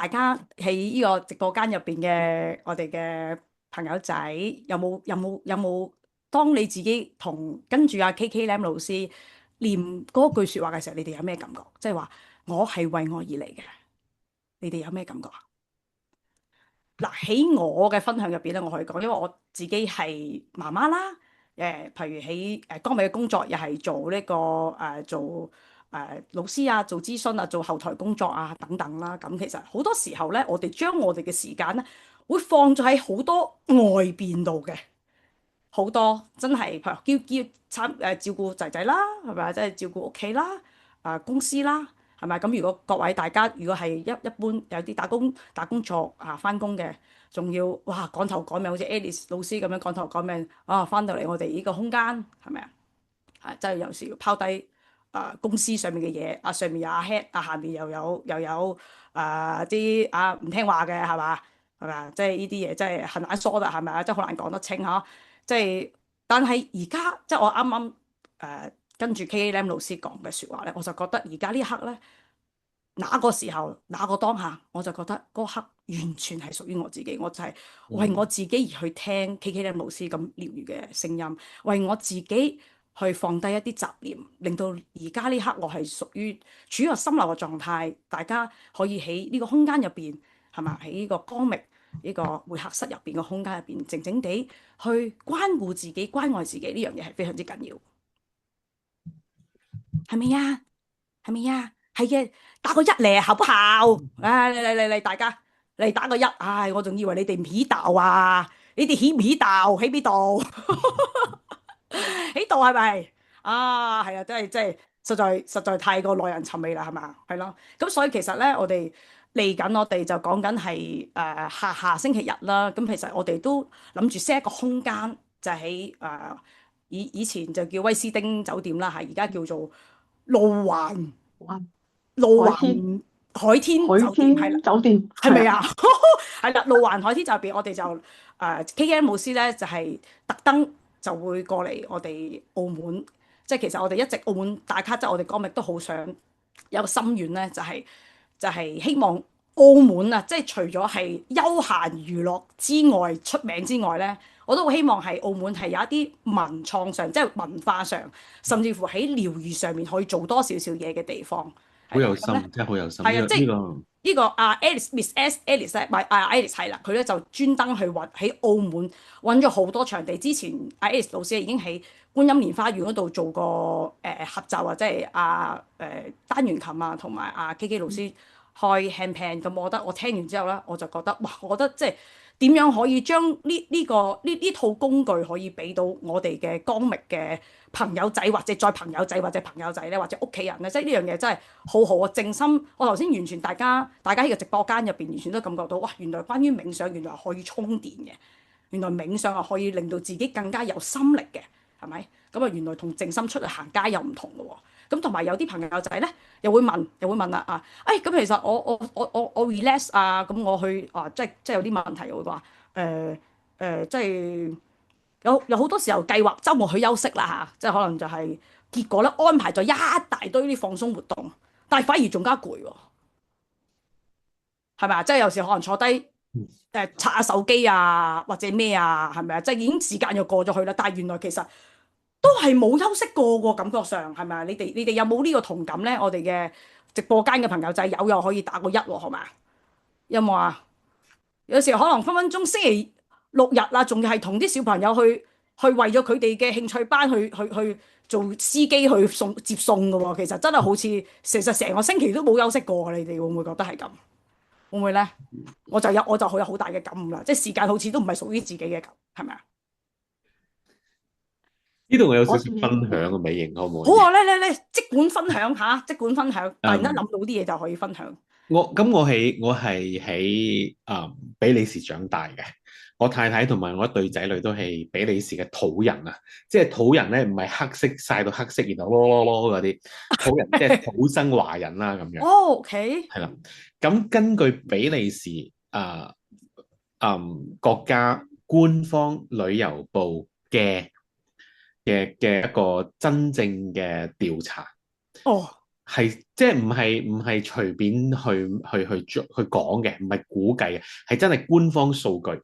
喺呢個直播間入邊嘅我哋嘅朋友仔，有冇？當你自己跟住阿 KK Lam 老師念嗰句説話嘅時候，你哋有咩感覺？即係話我係為我而嚟嘅，你哋有咩感覺啊？嗱，喺我嘅分享入邊咧，我可以講，因為我自己係媽媽啦，譬如喺崗位嘅工作又係做呢個做老師啊，做諮詢啊，做後台工作啊等等啦。咁其實好多時候咧，我哋將我哋嘅時間咧，會放咗喺好多外邊度嘅，好多真係譬如照顧仔仔啦，係咪啊？即係照顧屋企啦，公司啦。係咪咁？如果各位大家如果係一般有啲打工作翻工嘅，仲要哇趕頭趕命，好似 Alice 老師咁樣趕頭趕命啊！翻到嚟我哋呢個空間係咪啊？真係有時要拋低公司上面嘅嘢，上面有阿 head，下面又有啲唔聽話嘅係嘛？係咪啊？即係呢啲嘢真係很難疏啦，係咪啊？真係好難講得清嚇。即係但係而家即係我啱啱跟住 KK Lam 老師講嘅説話咧，我就覺得而家呢一刻咧，那個時候，那個當下，我就覺得嗰刻完全係屬於我自己，我就係為我自己而去聽 KK Lam 老師咁療愈嘅聲音，為我自己去放低一啲雜念，令到而家呢刻我係屬於處於個心流嘅狀態，大家可以喺呢個空間入邊係嘛，喺呢個光明呢個會客室入邊嘅空間入邊，靜靜地去關顧自己、關愛自己，呢樣嘢係非常之緊要，係咪呀？係咪呀？係嘅，打個一嚟好不好？嚟，大家嚟打個一。唉，我仲以為你哋唔起道啊！你哋起唔起道？喺邊度？喺度係咪？係啊，真係實在太過耐人尋味啦，係嘛？係咯。咁所以其實咧，我哋嚟緊，我哋就講緊係下星期日啦。咁其實我哋都諗住 set 一個空間，就喺以前就叫威斯汀酒店啦，而家叫做路環。路環海天酒店係啦，酒店係咪啊？係啦，路環海天酒店，我哋就KK 老師咧就係特登就會過嚟我哋澳門，即係其實我哋一直澳門打卡，即係我哋江域都好想有個心願咧，就係希望澳門啊，即係除咗係休閒娛樂之外出名之外咧，我都好希望係澳門係有一啲文創上，即係文化上，甚至乎喺療愈上面可以做多少少嘢嘅地方。好有心，真係好有心。係啊，即係呢呢個Miss Alice 咧，唔係Alice 係啦，佢咧就專登去揾喺澳門揾咗好多場地。之前Alice 老師已經喺觀音蓮花園嗰度做過合奏啊，即係單元琴啊，同埋KK 老師開 handpan。咁我覺得我聽完之後咧，我就覺得哇，我覺得即係點樣可以將呢套工具可以俾到我哋嘅光明嘅朋友仔，或者再朋友仔，或者朋友仔咧，或者屋企人咧，即係呢樣嘢真係好好啊！靜心，我頭先完全大家喺個直播間入邊，完全都感覺到哇！原來關於冥想，原來可以充電嘅，原來冥想係可以令到自己更加有心力嘅，係咪？咁啊，原來同靜心出去行街又唔同嘅喎。咁同埋有啲朋友仔咧，又會問啦啊，咁其實我 relax 啊，咁我去啊，即係有啲問題，會話即係有好多時候計劃週末去休息啦嚇，即係可能就係結果咧安排咗一大堆啲放鬆活動，但係反而仲加攰喎，係咪啊？即係有時可能坐低刷下手機啊，或者咩啊，係咪啊？即係已經時間又過咗去啦，但係原來其實都係冇休息過喎，感覺上係咪啊？你哋有冇呢個同感咧？我哋嘅直播間嘅朋友仔有又可以打個一喎，好嘛？有冇啊？有時可能分分鐘星期六日啦，仲要係同啲小朋友去為咗佢哋嘅興趣班去做司機去接送嘅喎。其實真係好似其實成個星期都冇休息過。你哋會唔會覺得係咁？會唔會咧？我就好有好大嘅感悟啦，即係時間好似都唔係屬於自己嘅咁，係咪啊？呢度我有少少分享嘅美型，可唔可以？好啊，你即管分享下，即管分享。突然間諗到啲嘢就可以分享。我係喺比利時長大嘅，我太太同埋我一對仔女都係比利時嘅土人啊，即係土人咧，唔係黑色曬到黑色，然後嗰啲土人，即係土生華人啦咁樣。哦，OK。係啦，咁根據比利時國家官方旅遊部嘅一個真正嘅調查，係即係唔係隨便去講嘅，唔係估計嘅，係真係官方數據。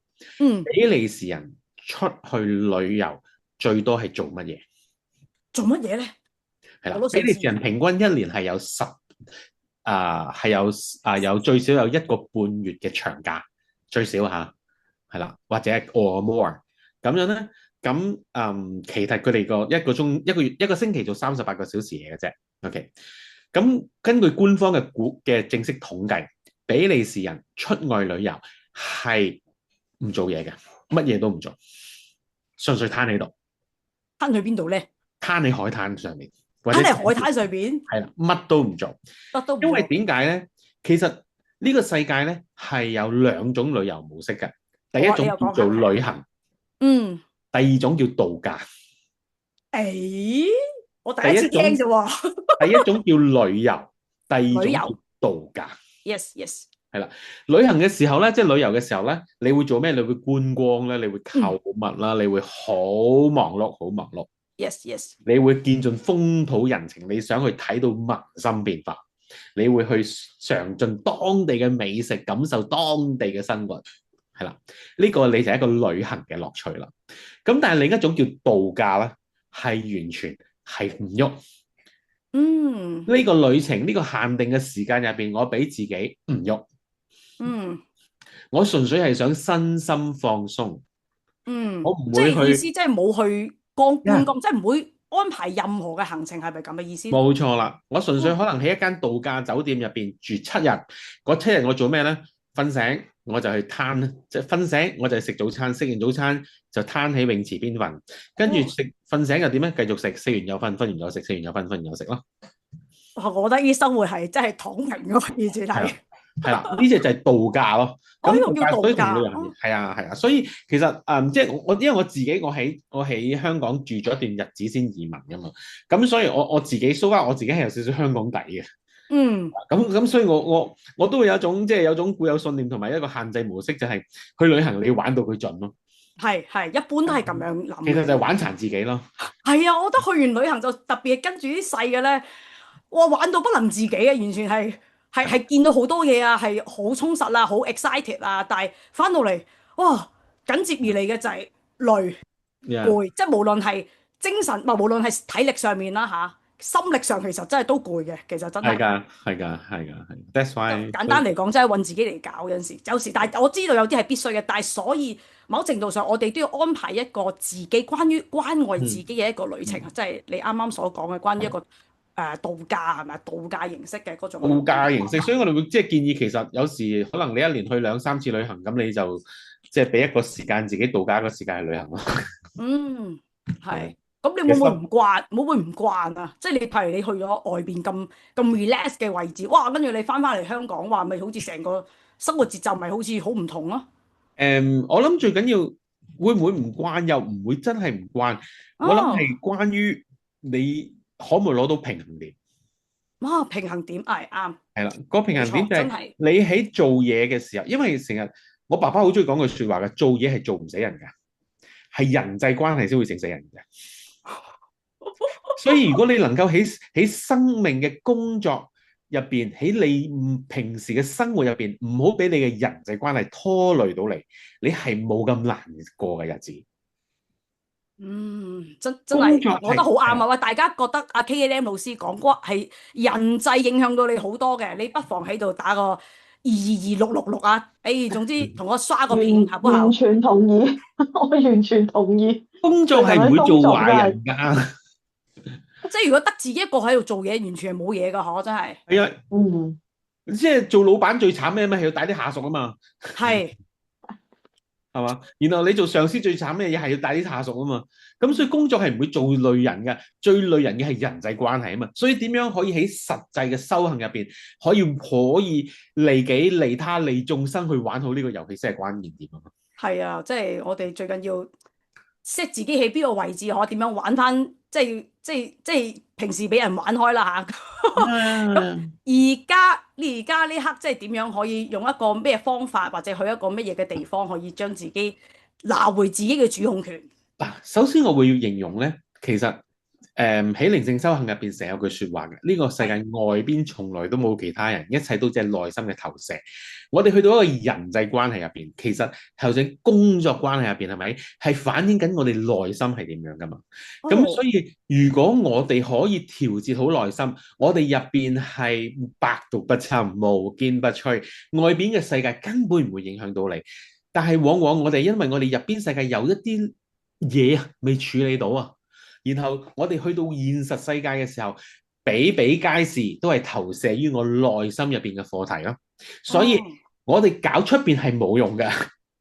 比利時人出去旅遊最多係做乜嘢？做乜嘢咧？係啦，比利時人平均一年係有最少有1個半月嘅長假，最少嚇，係啦，或者 or more 咁樣咧。咁其實佢哋一個星期做38個小時嘢嘅啫。OK， 咁根據官方嘅正式統計，比利時人出外旅遊係唔做嘢嘅，乜嘢都唔做，純粹攤喺度。攤去邊度咧？攤喺海灘上面，攤喺海灘上邊，係啦，乜都唔做。因為點解咧？其實呢個世界咧係有2種旅遊模式嘅，第一種叫做旅行，第二種叫度假。我第一次聽啫喎。第一種叫旅遊，第二種叫度假。Yes。係啦，旅行嘅時候咧，即係旅遊嘅時候咧，你會做咩？你會觀光咧，你會購物啦，你會好忙碌，好忙碌。Yes。你會見盡風土人情，你想去睇到民心變化，你會去嘗盡當地嘅美食，感受當地嘅生活。係啦，呢個你就係一個旅行嘅樂趣啦。咁但係另一種叫度假咧，係完全係唔喐。呢個旅程呢個限定嘅時間入邊，我俾自己唔喐。我純粹係想身心放鬆。我唔會去，即係意思即係冇去觀光，即係唔會安排任何嘅行程，係咪咁嘅意思？冇錯啦，我純粹可能喺一間度假酒店入邊住7日，嗰7日我做咩咧？瞓醒我就去攤，即係瞓醒我就食早餐，食完早餐就攤喺泳池邊瞓，跟住瞓醒又點咧？繼續食，食完又瞓，瞓完又食，食完又瞓，瞓完又食咯。我覺得呢生活係真係躺平咯，完全係。係啦，呢隻就係度假咯。咁呢個叫度假。係啊，所以其實即係因為我自己我喺香港住咗一段日子先移民噶嘛，咁所以我自己我自己係有少少香港底嘅。咁所以我都會有一種即係有種固有信念同埋一個限制模式，就係去旅行你要玩到佢盡咯。係，一般都係咁樣諗。其實就係玩殘自己咯。係啊，我覺得去完旅行就特別跟住啲細嘅咧，哇玩到不能自己啊，完全係見到好多嘢啊，係好充實啊，好 excited 啊，但係翻到嚟哇緊接而嚟嘅就係累攰，即係無論係精神，無論係體力上面啦嚇。心力上其實真係都攰嘅，其實真係。係㗎。That's why 簡單嚟講，真係揾自己嚟搞有時，但係我知道有啲係必須嘅，但係所以某程度上我哋都要安排一個自己關愛自己嘅一個旅程，即係你啱啱所講嘅關於一個度假係咪度假形式嘅嗰種度假形式，所以我哋會即係建議，其實有時可能你一年去2、3次旅行，咁你就即係俾一個時間自己度假一個時間去旅行咯。嗯，係。係咁你會唔會唔慣？會唔會唔慣啊？即係你譬如你去咗外邊咁 relax 嘅位置，哇！跟住你翻嚟香港，話咪好似成個生活節奏咪好似好唔同咯。我諗最緊要會唔會唔慣，又唔會真係唔慣。我諗哦，係關於你可唔可以攞到平衡點。哇！平衡點係啱，係啦，個平冇錯，衡點就係真係。你喺做嘢嘅時候，因為成日我爸爸好中意講句説話嘅，做嘢係做唔死人㗎，係人際關係先會整死人嘅。所以如果你能夠喺生命嘅工作入邊，喺你平時嘅生活入邊，唔好俾你嘅人際關係拖累到你，你係冇咁難過嘅日子。嗯，真工係，作我覺得好啱係啊！喂，大家覺得阿 KLM 老師講過係人際影響到你好多嘅，你不妨喺度打個222666啊！誒，總之同我刷個片，好不好？完全同意，我完全同意。工作係唔會做壞人㗎。即係如果得自己一個喺度做嘢，完全係冇嘢㗎，嗬！真係。係啊，嗯，即係做老闆最慘咩？係要帶啲下屬啊嘛。係。係嘛？然後你做上司最慘嘅嘢係要帶啲下屬啊嘛。咁所以工作係唔會做累人嘅，最累人嘅係人際關係啊嘛。所以點樣可以喺實際嘅修行入邊，可以利己利他利眾生去玩好呢個遊戲先係關鍵點啊嘛。係啊，即係我哋最緊要識自己喺邊個位置，可點樣玩翻，即係平時俾人玩開啦嚇。咁而家呢刻，即係點樣可以用一個咩方法，或者去一個乜嘢嘅地方，可以將自己拿回自己嘅主控權？嗱，首先我會要形容咧，其實喺靈性修行入邊成有句説話嘅，呢個世界外邊從來都冇其他人，一切都只係內心嘅投射。我哋去到一個人際關係入邊，其實頭先工作關係入邊係咪係反映緊我哋內心係點樣噶嘛？咁所以如果我哋可以調節好內心，我哋入邊係百毒不侵、無堅不摧，外邊嘅世界根本唔會影響到你。但係往往我哋因為我哋入邊世界有一啲嘢未處理到啊，然後我哋去到現實世界嘅時候，比比皆是，都係投射於我內心入邊嘅課題咯。所以我哋搞出邊係冇用嘅。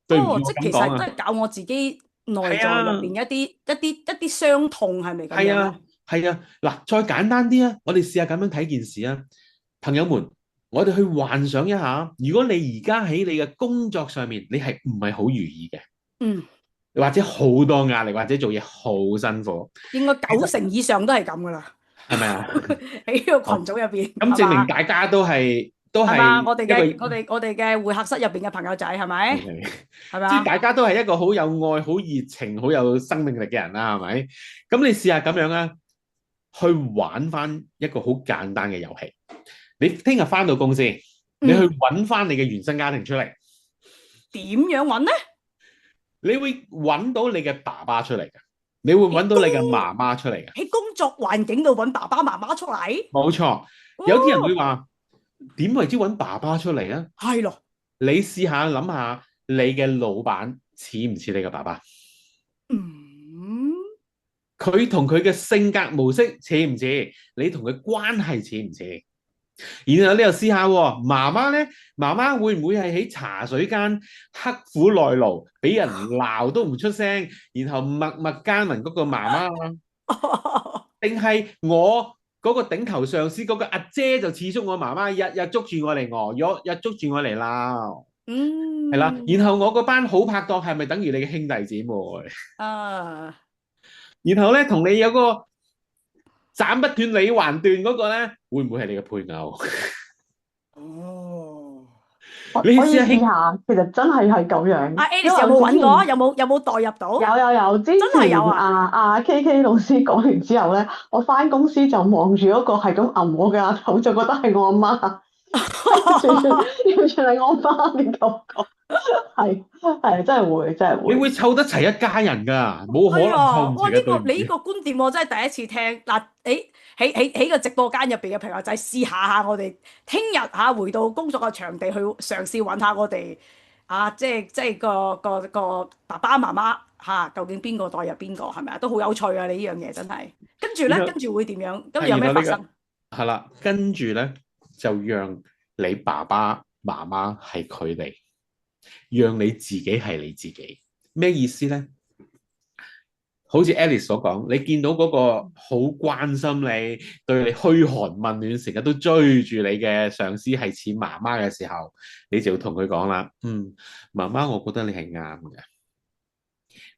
對唔住，我即係其咁講啊。實都係搞我自己內在入邊一啲傷痛，係咪咁樣？係啊，係啊。嗱，再簡單啲啊，我哋試下咁樣睇件事啊，朋友們，我哋去幻想一下，如果你而家喺你嘅工作上面，你係唔係好如意嘅？嗯。或者好多壓力，或者做嘢好辛苦，應該90成以上都係咁噶啦，係咪啊？喺呢個群組入邊，咁證明大家都係係嘛？我哋嘅一個我哋嘅會客室入邊嘅朋友仔係咪？係咪啊？即係大家都係一個好有愛、好熱情、好有生命力嘅人啦，係咪？咁你試下咁樣啊，去玩翻一個好簡單嘅遊戲。你聽日翻到公司，你去揾翻你嘅原生家庭出嚟。點樣揾咧？你會揾到你嘅爸爸出嚟嘅，你會揾到你嘅媽媽出嚟嘅。喺工作環境度揾爸爸媽媽出嚟？冇錯，有啲人會話點為之揾爸爸出嚟啊？係咯，你試下諗下，你嘅老闆似唔似你嘅爸爸？佢同佢嘅性格模式似唔似？你同佢關係似唔似？然後你又試下喎，媽媽咧，媽媽會唔會係喺茶水間刻苦耐勞，俾人鬧都唔出聲，然後默默耕耘嗰個媽媽啊？定係我嗰個頂頭上司嗰個阿姐就似足我媽媽，日日捉住我嚟餓，日捉住我嚟鬧，係啦。然後我嗰班好拍檔係咪等於你嘅兄弟姊妹？然後咧同你有個斬不斷理還斷嗰個咧，會唔會係你嘅配偶？可以試下，其實真係咁樣。阿 Alice 有冇揾過？有冇代入到？有，之前阿 KK 老師講完之後咧，我翻公司就望住嗰個係咁揞我嘅阿頭，就覺得係我阿媽，完全係我阿媽嘅感覺。係真係會。你會湊得齊一家人㗎，冇可能湊唔齊嘅。你呢個觀點我真係第一次聽。嗱，喺個直播間入邊嘅朋友仔試下我哋聽日回到工作嘅場地去嘗試揾下我哋即係個爸爸媽媽究竟邊個代入邊個係咪啊？都好有趣啊！你呢樣嘢真係。跟住咧，跟住會點樣？跟住有咩發生？係啦，跟住咧就讓你爸爸媽媽係佢哋，讓你自己係你自己。咩意思咧？好似 Alice 所講，你見到嗰個好關心你、對你噓寒問暖、成日都追住你嘅上司係似媽媽嘅時候，你就要同佢講啦。媽媽，我覺得你係啱嘅。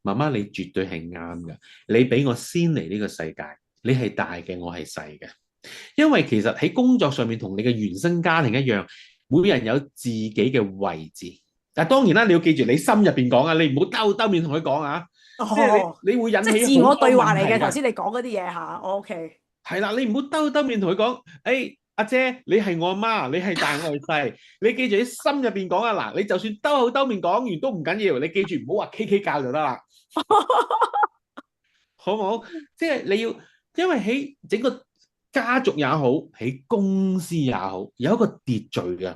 媽媽，你絕對係啱嘅。你俾我先嚟呢個世界，你係大嘅，我係細嘅。因為其實喺工作上面同你嘅原生家庭一樣，每人有自己嘅位置。但係當然啦，你要記住，你心入邊講啊，你唔好兜面同佢講啊。即係你會引起即係自我對話嚟嘅。頭頭先你講嗰啲嘢嚇，OK。係啦，你唔好兜面同佢講，阿姐，你係我阿媽，你係大我係細，你記住喺心入邊講啊。嗱，你就算兜面講完都唔緊要，你記住唔好話 KK 教就得啦，好唔好？即係你要，因為喺整個家族也好，喺公司也好，有一個秩序嘅。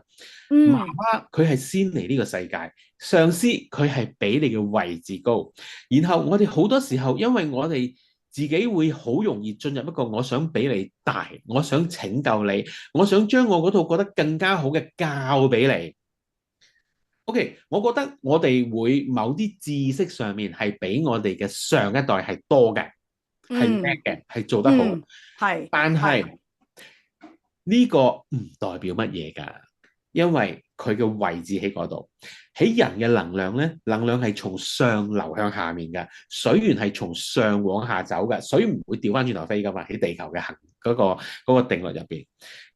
媽媽佢係先嚟呢個世界，上司佢係比你嘅位置高，然後我哋好多時候，因為我哋自己會好容易進入一個我想比你大，我想拯救你，我想將我嗰套覺得更加好嘅教俾你。OK，我覺得我哋會某啲知識上面係比我哋嘅上一代係多嘅，係叻嘅，係做得好。係，但係呢個唔代表乜嘢㗎，因為佢嘅位置喺嗰度。喺人嘅能量咧，能量係從上流向下面嘅，水源係從上往下走嘅，水唔會調翻轉頭飛㗎嘛，喺地球嘅嗰個定律入邊。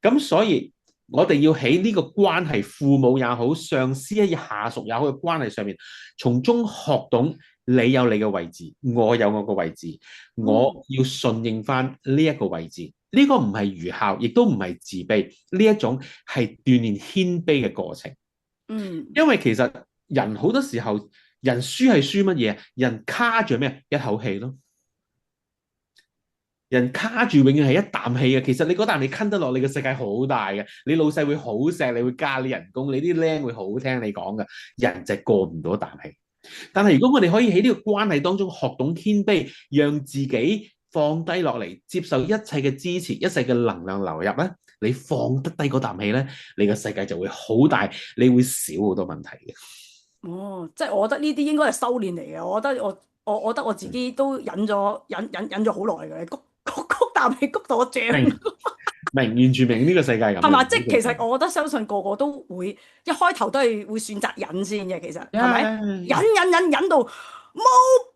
咁所以我哋要喺呢個關係，父母也好，上司下屬也好嘅關係上面，從中學懂你有你嘅位置，我有我個位置，我要順應翻呢一個位置。呢個唔係愚孝，亦都唔係自卑，呢一種係鍛鍊謙卑嘅過程。因為其實人好多時候，人輸係輸乜嘢？人卡住咩？一口氣咯。人卡住永遠係一啖氣嘅。其實你嗰啖氣吞得落，你個世界好大嘅。你老細會好錫你，會加你人工，你啲僆會好聽你講嘅。人就係過唔到一啖氣。但係如果我哋可以喺呢個關係當中學懂謙卑，讓自己放低落嚟，接受一切嘅支持，一切嘅能量流入咧，你放得低嗰啖氣咧，你個世界就會好大，你會少好多問題嘅。即係我覺得呢啲應該係修煉嚟嘅。我覺得我自己都忍咗好耐嘅，谷啖氣谷到我脹。完全明呢個世界咁。係嘛？即係其實我覺得相信個個都會一開頭都係會選擇忍先嘅。其實係咪？忍到冇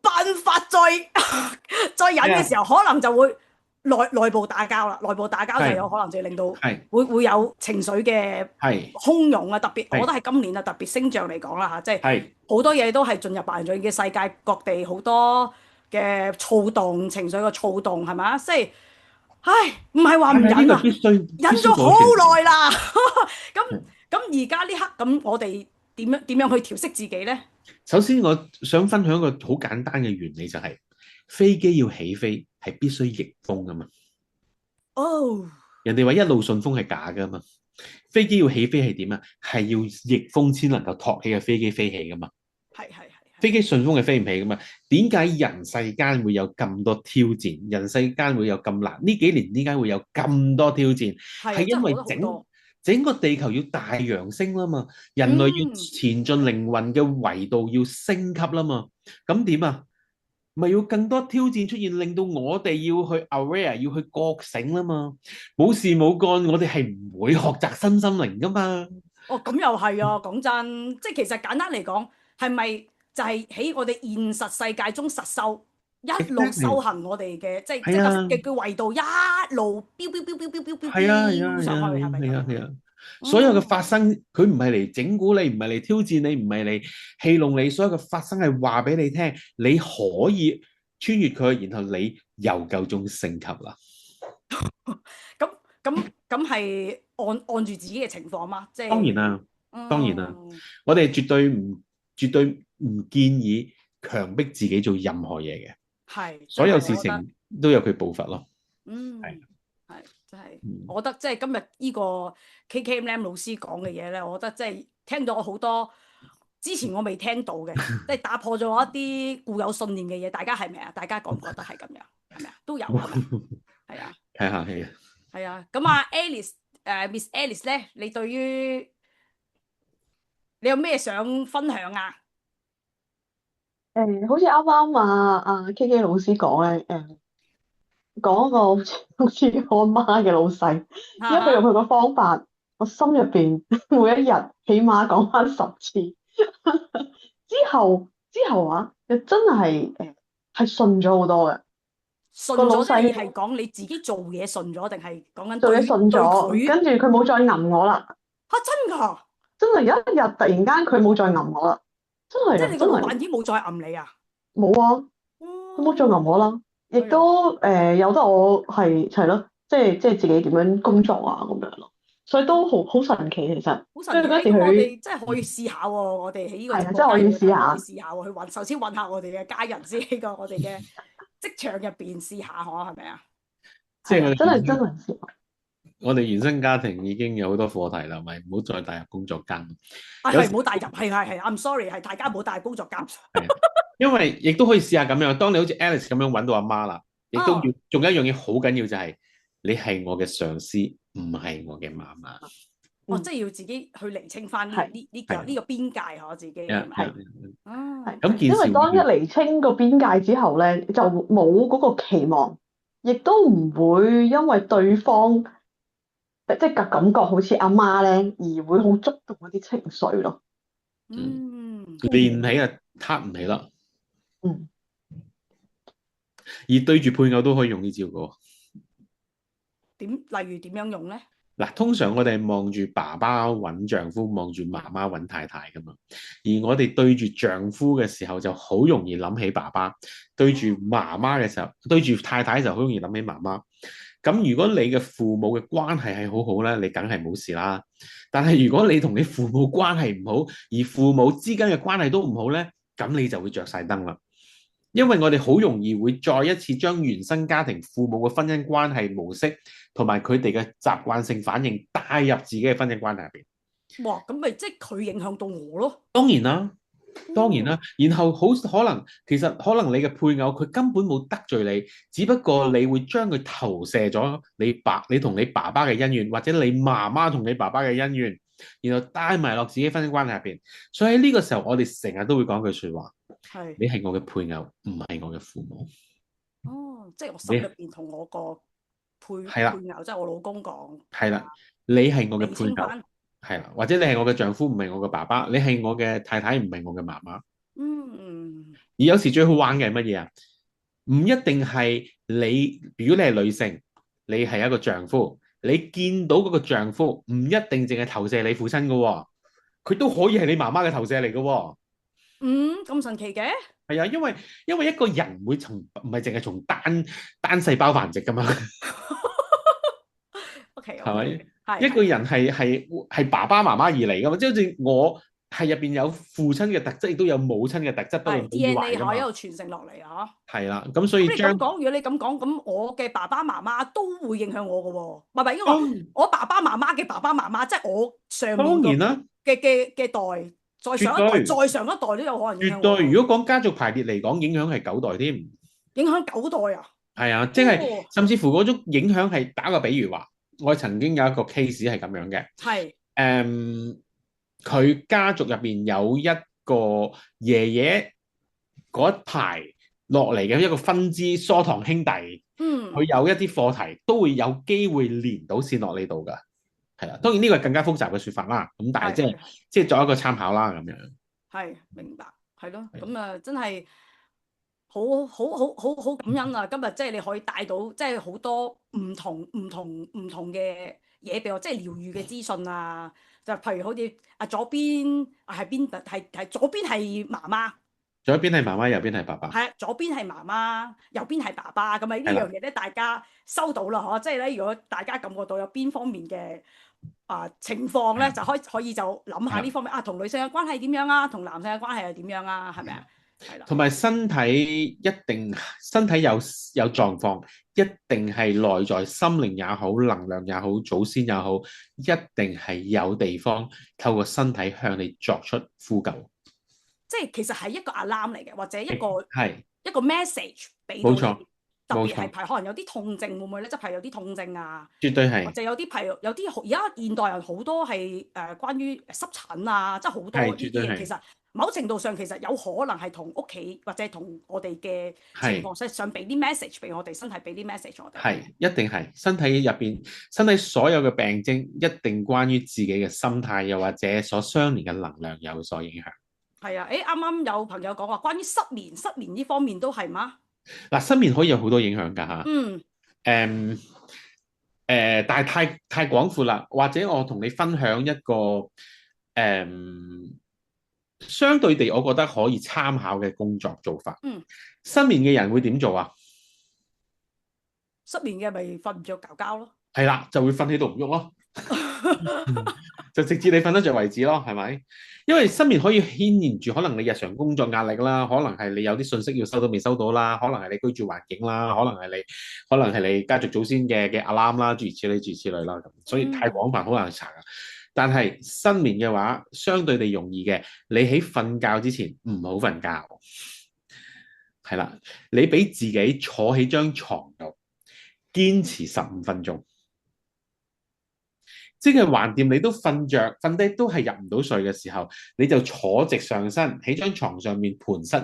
辦法再忍嘅時候，可能就會內部打交啦。內部打交就有可能就令到會有情緒嘅洶湧啊。特別我覺得係今年啊，特別星象嚟講啦嚇，即係好多嘢都係進入白羊座嘅世界，各地好多嘅躁動情緒嘅躁動係咪？即係唔係話唔忍啊，忍咗好耐啦。咁而家呢刻咁，我哋點樣去調適自己咧？首先，我想分享一個好簡單嘅原理，就係飛機要起飛係必須逆風噶嘛。人哋話一路順風係假噶嘛，飛機要起飛係點啊？係要逆風先能夠托起個飛機飛起噶嘛。係。飛機順風係飛唔起噶嘛？點解人世間會有咁多挑戰？人世間會有咁難？呢幾年點解會有咁多挑戰？係因為整個地球要大揚升啦嘛，人類要前進靈魂嘅維度要升級啦嘛。咁點啊？咪要更多挑戰出現，令到我哋要去 aware， 要去覺醒啦嘛。冇事冇幹，我哋係唔會學習身心靈噶嘛。咁又係啊！講真，即係其實簡單嚟講，係咪？就係喺我哋現實世界中實修，一路修行我哋嘅，即係嘅維度一路飆上去，係咪？係啊！所有嘅發生，佢唔係嚟整蠱你，唔係嚟挑戰你，唔係嚟戲弄你。所有嘅發生係話俾你聽，你可以穿越佢，然後你又夠鐘升級啦。咁係按住自己嘅情況嘛？即係當然啦，我哋絕對唔建議強迫自己做任何嘢嘅，所有事情都有佢步伐咯。真係，我覺得即係今日呢個 KKM 老師講嘅嘢咧，我覺得即係聽到好多之前我未聽到嘅，即係打破咗一啲固有信念嘅嘢。大家係咪啊？大家覺唔覺得係咁樣？係咪啊？都有係咪？係啊。睇下戲啊！係啊，咁啊 Alice Miss Alice 咧，你對於你有咩想分享啊？好似啱啱KK 老師講咧，講一個好似我阿媽嘅老細，因為佢用佢個方法，我心入邊每一日起碼講翻10次，之後又真係係順咗好多嘅。信個老咗即係細講你自己做嘢順咗，定係講緊做嘢順對咗，佢跟住佢冇再揞我啦，嚇真㗎？真係有一日突然間佢冇再揞我啦，真係啊，即係你個老闆真係已經冇再揞你啊？冇啊，佢冇再揞我啦，亦都由得我係咯，即係自己點樣工作啊咁樣咯，所以都好神奇其實。好神奇！嗰時咁我佢哋真係可以試下喎，我哋喺呢個直播係啊真係可以間試下可以試下喎，去揾首先揾下我哋嘅家人先，呢個我哋嘅職場入邊試下可係咪啊？即係真係試下。我哋原生家庭已經有好多課題啦，咪唔好再帶入工作間。係唔好帶入，係，I'm sorry，係大家唔好帶入工作間。因為亦都可以試下咁樣，當你好似 Alice 咁樣揾到阿媽啦，亦都要仲有一樣嘢好緊要就係你係我嘅上司，唔係我嘅媽媽。即係要自己去釐清翻呢個邊界我自己係咪？咁因為當一釐清個邊界之後咧，就冇嗰個期望，亦都唔會因為對方即係個感覺好似阿媽咧，而會好觸動嗰啲情緒咯。連唔起啊，撻唔起啦。而對住配偶都可以用呢招嘅。例如點樣用咧？嗱，通常我哋望住爸爸揾丈夫，望住媽媽揾太太噶嘛。而我哋對住丈夫嘅時候，就好容易諗起爸爸；對住媽媽嘅時候，對住太太就好容易諗起媽媽。咁如果你嘅父母嘅關係係好好咧，你梗係冇事啦。但係如果你同你父母關係唔好，而父母之間嘅關係都唔好咧，咁你就會着晒燈啦。因為我哋好容易會再一次將原生家庭父母嘅婚姻關係模式同埋佢哋嘅習慣性反應帶入自己嘅婚姻關係入邊。哇！咁咪即係佢影響到我咯。當然啦，當然啦。然後好可能其實可能你嘅配偶佢根本冇得罪你，只不過你會將佢投射咗你同你爸爸嘅恩怨，或者你媽媽同你爸爸嘅恩怨，然後帶埋落自己婚姻關係入邊。所以喺呢個時候，我哋成日都會講句説話。你係我嘅配偶，唔係我嘅父母。即係我心入邊同我個配偶，即係我老公講。係啦，你係我嘅配偶，係啦，或者你係我嘅丈夫，唔係我嘅爸爸；你係我嘅太太，唔係我嘅媽媽。而有時最好玩嘅係乜嘢啊？唔一定係你，如果你係女性，你係一個丈夫，你見到嗰個丈夫，唔一定淨係投射你父親噶喎，佢都可以係你媽媽嘅投射嚟噶喎。咁神奇嘅？係啊，因為一個人唔係淨係從單細胞繁殖噶嘛。OK，係咪？一個人係爸爸媽媽而嚟噶嘛？即係好似我係入邊有父親嘅特質，亦都有母親嘅特質，不論 DNA 可以一路傳承落嚟啊！係啦，咁所以如果你咁講，咁我嘅爸爸媽媽都會影響我噶喎。唔係，因為我爸爸媽媽嘅爸爸媽媽，即係我上面嘅代。再上一代，再上一代都有可能影響。絕對，如果講家族排列嚟講，影響係9代添。影響9代啊？係啊，即係甚至乎嗰種影響係打個比喻話，我曾經有一個 case 係咁樣嘅。係。佢家族入邊有一個爺爺嗰一排落嚟嘅一個分支疏堂兄弟。佢有一啲課題都會有機會連到線落呢度㗎。係啦，當然呢個係更加複雜嘅説法啦。咁但係即係作一個參考啦，咁樣。係明白，係咯。咁啊，真係好感恩啊！今日即係你可以帶到即係好多唔同嘅嘢俾我，即係療愈嘅資訊啊。就譬如好似左邊係邊係左邊係媽媽，左邊係媽媽，右邊係爸爸。係啊，左邊係媽媽，右邊係爸爸。咁啊，呢樣嘢咧，大家收到啦，嗬。即係咧，如果大家感覺到有邊方面嘅情況咧，就可以就諗下呢方面同女性嘅關係點樣啊，同男性嘅關係係點樣啊，係咪啊？係啦。同埋身體有狀況，一定係內在心靈也好，能量也好，祖先也好，一定係有地方透過身體向你作出呼救。即係其實係一個 alarm 嚟嘅，或者一個 message 俾到你。冇錯。特別冇錯，係可能有啲痛症會唔會咧？即係有啲痛症啊，絕對或係，者有啲而家現代人好多係關於濕疹啊，即係好多係呢啲嘢。其絕對係，實某程度上其實有可能係同屋企或者同我哋嘅情係況，想俾啲 message 俾我哋身體，俾啲 message 我哋。係一定係身體所有嘅病徵一定關於自己嘅心態，又或者所相連嘅能量有所影響。係啊，啱啱有朋友講話關於失眠呢方面都係嗎？嗱，失眠可以有好多影響㗎嚇。嗯，但係太廣闊啦，或者我同你分享一個相對地，我覺得可以參考嘅工作做法。嗯，失眠嘅人會點做啊？失眠嘅咪瞓唔着覺覺咯。係啦，就會瞓喺度唔喐咯，就直至你瞓得着為止咯，係咪？因為失眠可以牽連住可能你日常工作壓力啦，可能係你有啲信息要收到未收到啦，可能係你居住環境啦，可能係你家族祖先嘅 alarm 啦，諸如此類啦咁，所以太廣泛好難查噶。但係失眠嘅話，相對地容易嘅，你喺瞓覺之前唔好瞓覺，係啦，你俾自己坐喺張床度，堅持15分鐘。即係橫掂你都瞓着，瞓低都係入唔到睡嘅時候，你就坐直上身喺張床上面盤膝而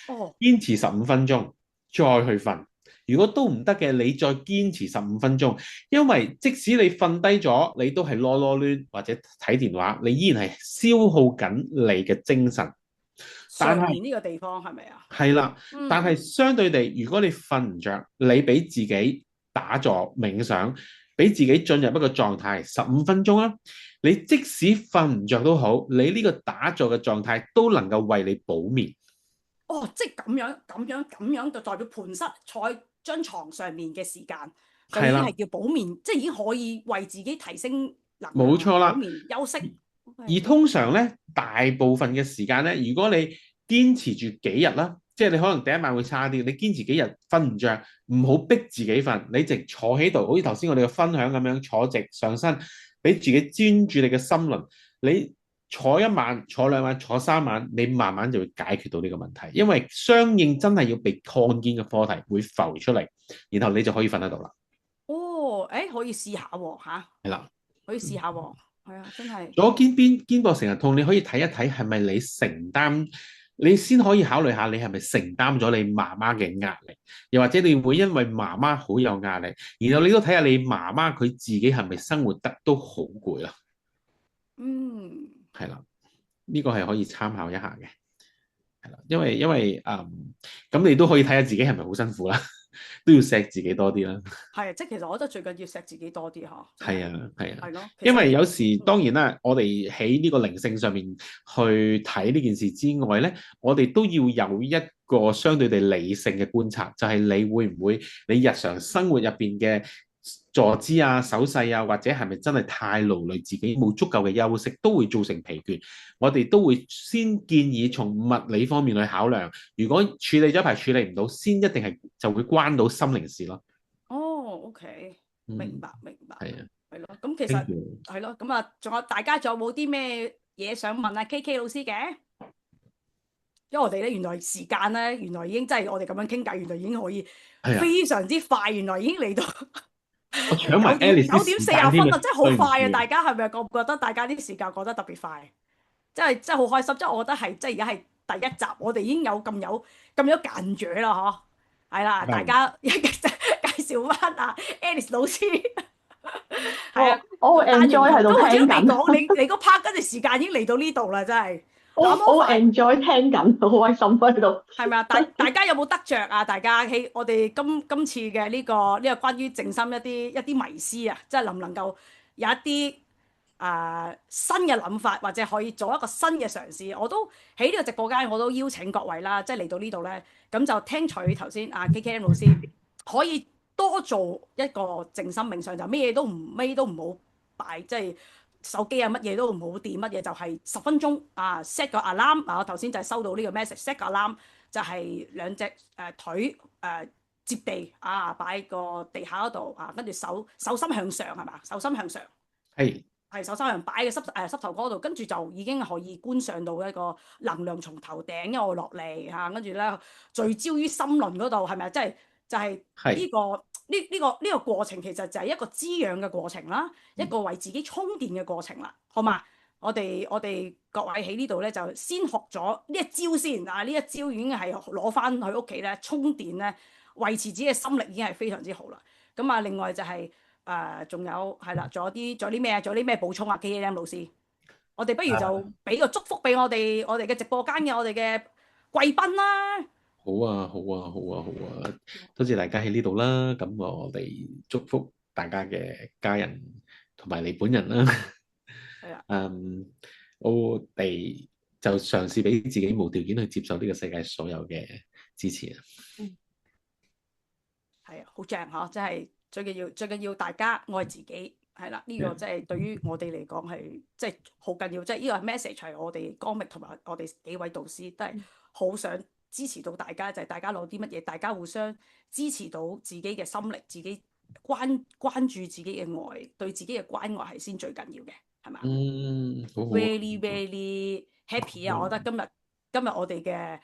坐，堅持15分鐘，再去瞓。如果都唔得嘅，你再堅持15分鐘，因為即使你瞓低咗，你都係囉囉攣或者睇電話，你依然係消耗緊你嘅精神。但係上面呢個地方係咪啊？係啦，但係相對地，如果你瞓唔着，你俾自己打坐冥想，俾自己進入一個狀態15分鐘啊！你即使瞓唔着都好，你呢個打坐嘅狀態都能夠為你補眠。哦，即係咁樣就代表盤膝坐喺張床上面嘅時間，就已經係叫補眠，即係已經可以為自己提升能量，冇錯啦，補眠休息。而通常咧，大部分嘅時間咧，如果你堅持住幾日啦，即係你可能第一晚會差啲，你堅持幾日瞓唔着，唔好逼自己瞓，你直坐喺度，好似頭先我哋嘅分享咁樣，坐直上身，俾自己專注你嘅心輪，你坐一晚、坐2晚、坐3晚，你慢慢就會解決到呢個問題，因為相應真係要被看見嘅課題會浮出嚟，然後你就可以瞓得到啦。哦，可以試下喎嚇，係啦，可以試下喎，係啊，真係。左肩膊成日痛，你可以睇一睇係咪你承擔，你先可以考慮下你係咪承擔咗你媽媽嘅壓力，又或者你會因為媽媽好有壓力，然後你都睇下你媽媽佢自己係咪生活得都好攰啦。嗯，係啦，呢個係可以參考一下嘅，係啦，因為咁你都可以睇下自己係咪好辛苦啦，都要錫自己多啲啦。係啊，即係其實我覺得最緊要錫自己多啲嚇。係啊，係啊，係咯，因為有時當然啦，我哋喺呢個靈性上面去睇呢件事之外咧，我哋都要有一個相對地理性嘅觀察，就係你會唔會你日常生活入邊嘅坐姿啊、手勢啊，或者係咪真係太勞累自己，冇足夠嘅休息，都會造成疲倦。我哋都會先建議從物理方面去考量，如果處理咗一排處理唔到，先一定係就會關到心靈事咯。哦，OK，明白。係啊，係咯，咁其實係咯，咁啊，仲有大家仲有冇啲咩嘢想問啊 KK 老師嘅？因為我哋咧原來時間咧，原來已經真係我哋咁樣傾偈，原來已經可以非常之快，原來已經嚟到我搶埋 Alice 9:40啊，真係好快啊！大大家係咪覺得大家啲時間過得特別快？真係好開心，即係我覺得係即係而家係第一集，我哋已經有咁有間距啦，嗬？係啦，大家介紹翻啊 Alice 老師。係啊，我好 enjoy 喺度聽緊。講你嗰 part 跟住時間已經嚟到呢度啦，真係。我好 enjoy 聽緊，好開心喺度。係咪啊？大家有冇得着啊？大家喺我哋今次嘅呢個關於靜心一啲迷思啊，即係能唔能夠有一啲新嘅諗法，或者可以做一個新嘅嘗試？我都喺呢個直播間，我都邀請各位啦，即係嚟到呢度咧，咁就聽取頭先KKM 老師可以多做一個靜心冥想，就咩都唔好擺，即係手機啊乜嘢都唔好掂，乜嘢就係10分鐘set 個 alarm 我頭先就係收到呢個 message set 個 alarm 就係兩隻腿接地擺個地下嗰度跟住手心向上係嘛？手心向上係手心向擺嘅膝頭哥度，跟住就已經可以觀賞到一個能量從頭頂一路落嚟跟住咧聚焦於心輪嗰度係咪？即係就係呢係個呢個過程其實就係一個滋養嘅過程啦，一個為自己充電嘅過程啦，好嘛？我哋各位喺呢度咧就先學咗呢一招先啊！呢一招已經係攞翻去屋企咧充電咧，維持自己嘅心力已經係非常之好啦。咁啊，另外就係仲有係啦，仲有啲咩啊？仲有啲咩補充啊？KM 老師，我哋不如就俾個祝福俾我哋嘅直播間嘅我哋嘅貴賓啦。好啊，好啊，好啊，好啊！多謝大家喺呢度啦，咁我哋祝福大家嘅家人同埋你本人啦。係啊，我哋就嘗試俾自己無條件去接受呢個世界所有嘅支持啊！係啊，好正嚇！真係最緊要大家愛自己係啦。呢個真係對於我哋嚟講係即係好緊要，即係呢個 message 係我哋江明同埋我哋幾位導師都係好想支持到大家，就係大家攞啲乜嘢，大家互相支持到自己嘅心力，自己關注自己嘅愛，對自己嘅關愛係先最緊要嘅，係嘛好好啊， ？Really really happy 啊！我覺得今日我哋嘅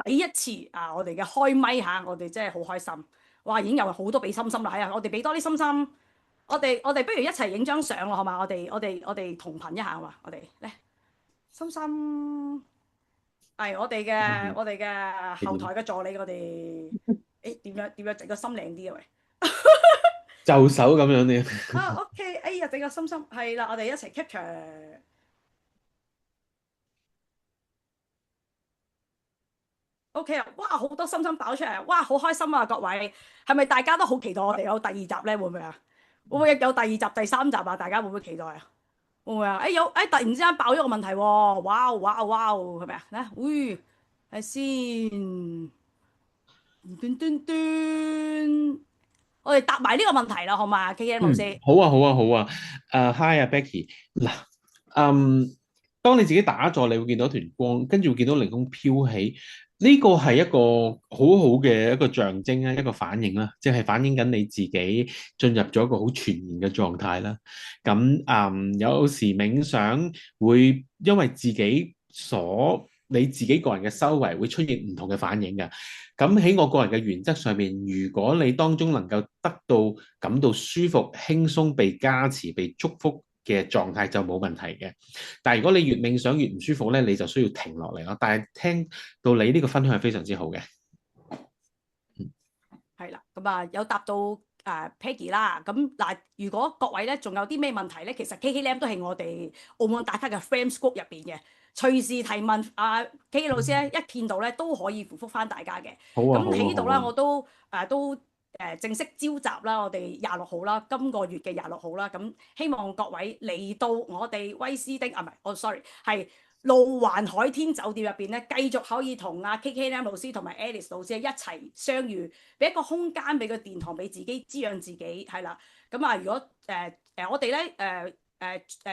第一次我哋嘅開咪嚇，我哋真係好開心。哇！已經有好多俾心心啦，係啊！我哋俾多啲心心，我哋不如一齊影張相咯，好嘛？我哋同頻一下啊嘛！我哋咧心心係我哋嘅後台嘅助理，我哋點樣整個心靚啲啊？喂！就手咁樣嘅。OK，哎呀，整個心心係啦，我哋一齊 capture。OK 啊！哇，好多心心爆出嚟，哇，好開心啊！各位，係咪大家都好期待我哋有第二集咧？會唔會啊？會唔會有第二集、第三集啊？大家會唔會期待啊？會唔會啊？突然之間爆咗個問題喎！哇哇哇，係咪啊？咧，喂，睇先，端端端，我哋答埋呢個問題啦，好嘛？KM 老師，好啊，好啊，好啊。Hi 啊，Becky。嗱，當你自己打坐，你會見到一團光，跟住會見到凌空飄起。呢個係一個好好嘅一個象徵啊，一個反應啦，即係反映緊你自己進入咗一個好全然嘅狀態啦。咁有時冥想會因為你自己個人嘅修為會出現唔同嘅反應嘅。咁喺我個人嘅原則上面，如果你當中能夠感到舒服、輕鬆、被加持、被祝福嘅狀態，就冇問題嘅。但係如果你越冥想越唔舒服咧，你就需要停落嚟咯。但係聽到你呢個分享係非常之好嘅。係啦，咁啊有答到Peggy 啦。咁嗱，如果各位咧仲有啲咩問題咧，其實 KKLam 都係我哋澳門打卡嘅 Friends Group 入邊嘅，隨時提問KK 老師咧一見到咧都可以回覆翻大家嘅。好啊，咁喺呢度啦，好啊，我都正式召集啦，我哋26號啦，今個月嘅26號啦，咁希望各位嚟到我哋威斯汀sorry 係路環海天酒店入邊咧，繼續可以同KKM 老師同埋 Alice 老師一齊相遇，俾一個空間，俾個殿堂俾自己滋養自己，係啦。咁如果我哋咧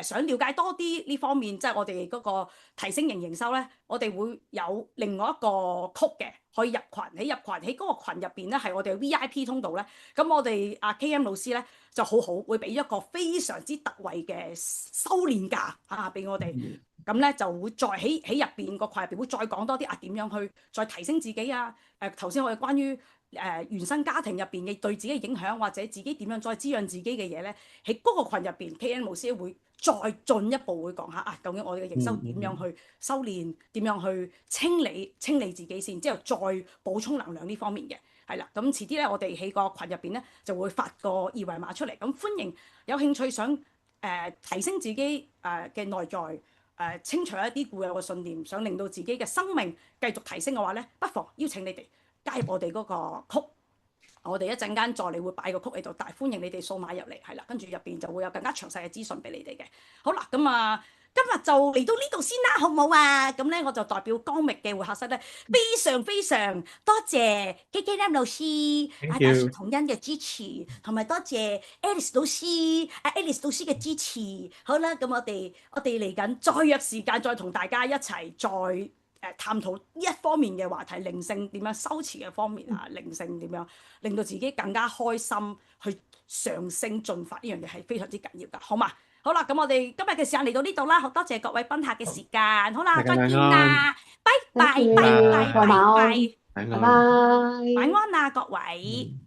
想了解多啲呢方面，即係我哋嗰個提升型營收咧，我哋會有另外一個曲嘅，可以入群。喺嗰個群入邊咧，係我哋 VIP 通道咧。咁我哋KM 老師咧就好，會俾一個非常之特惠嘅修練價俾我哋。咁咧就會再喺入邊個群入邊會再講多啲點樣去再提升自己啊！頭先我哋關於原生家庭入邊嘅對自己嘅影響，或者自己點樣再滋養自己嘅嘢咧，喺嗰個群入邊，KM 老師會再進一步會講下究竟我哋嘅營收點樣去修練，點樣去清理自己先，之後再補充能量呢方面嘅。係啦，咁遲啲咧，我哋喺個群入邊咧就會發個二維碼出嚟，咁歡迎有興趣想提升自己嘅內在。清除一啲固有嘅信念，想令到自己嘅生命繼續提升嘅話咧，不妨邀請你哋加入我哋嗰個曲。我哋一陣間助理會擺個曲喺度，但係歡迎你哋掃碼入嚟，係啦，跟住入邊就會有更加詳細嘅資訊俾你哋嘅。好啦，咁今日就嚟到呢度先啦，好唔好啊？咁咧我就代表江密嘅會客室咧，非常非常多謝 KKM 老師、打樹同恩嘅支持，同埋多謝 Alice 老師、Alice 老師嘅支持。好啦，咁我哋嚟緊再約時間，再同大家一齊再探討呢一方面嘅話題，靈性點樣修持嘅方面靈性點樣令到自己更加開心，去上升進發，呢樣嘢係非常之緊要㗎，好嘛？好啦，咁我哋今日嘅時間嚟到呢度啦，好多謝各位賓客嘅時間，好啦，再見啦，拜拜，拜拜，拜拜。拜晚安。拜。晚安啊，各位。嗯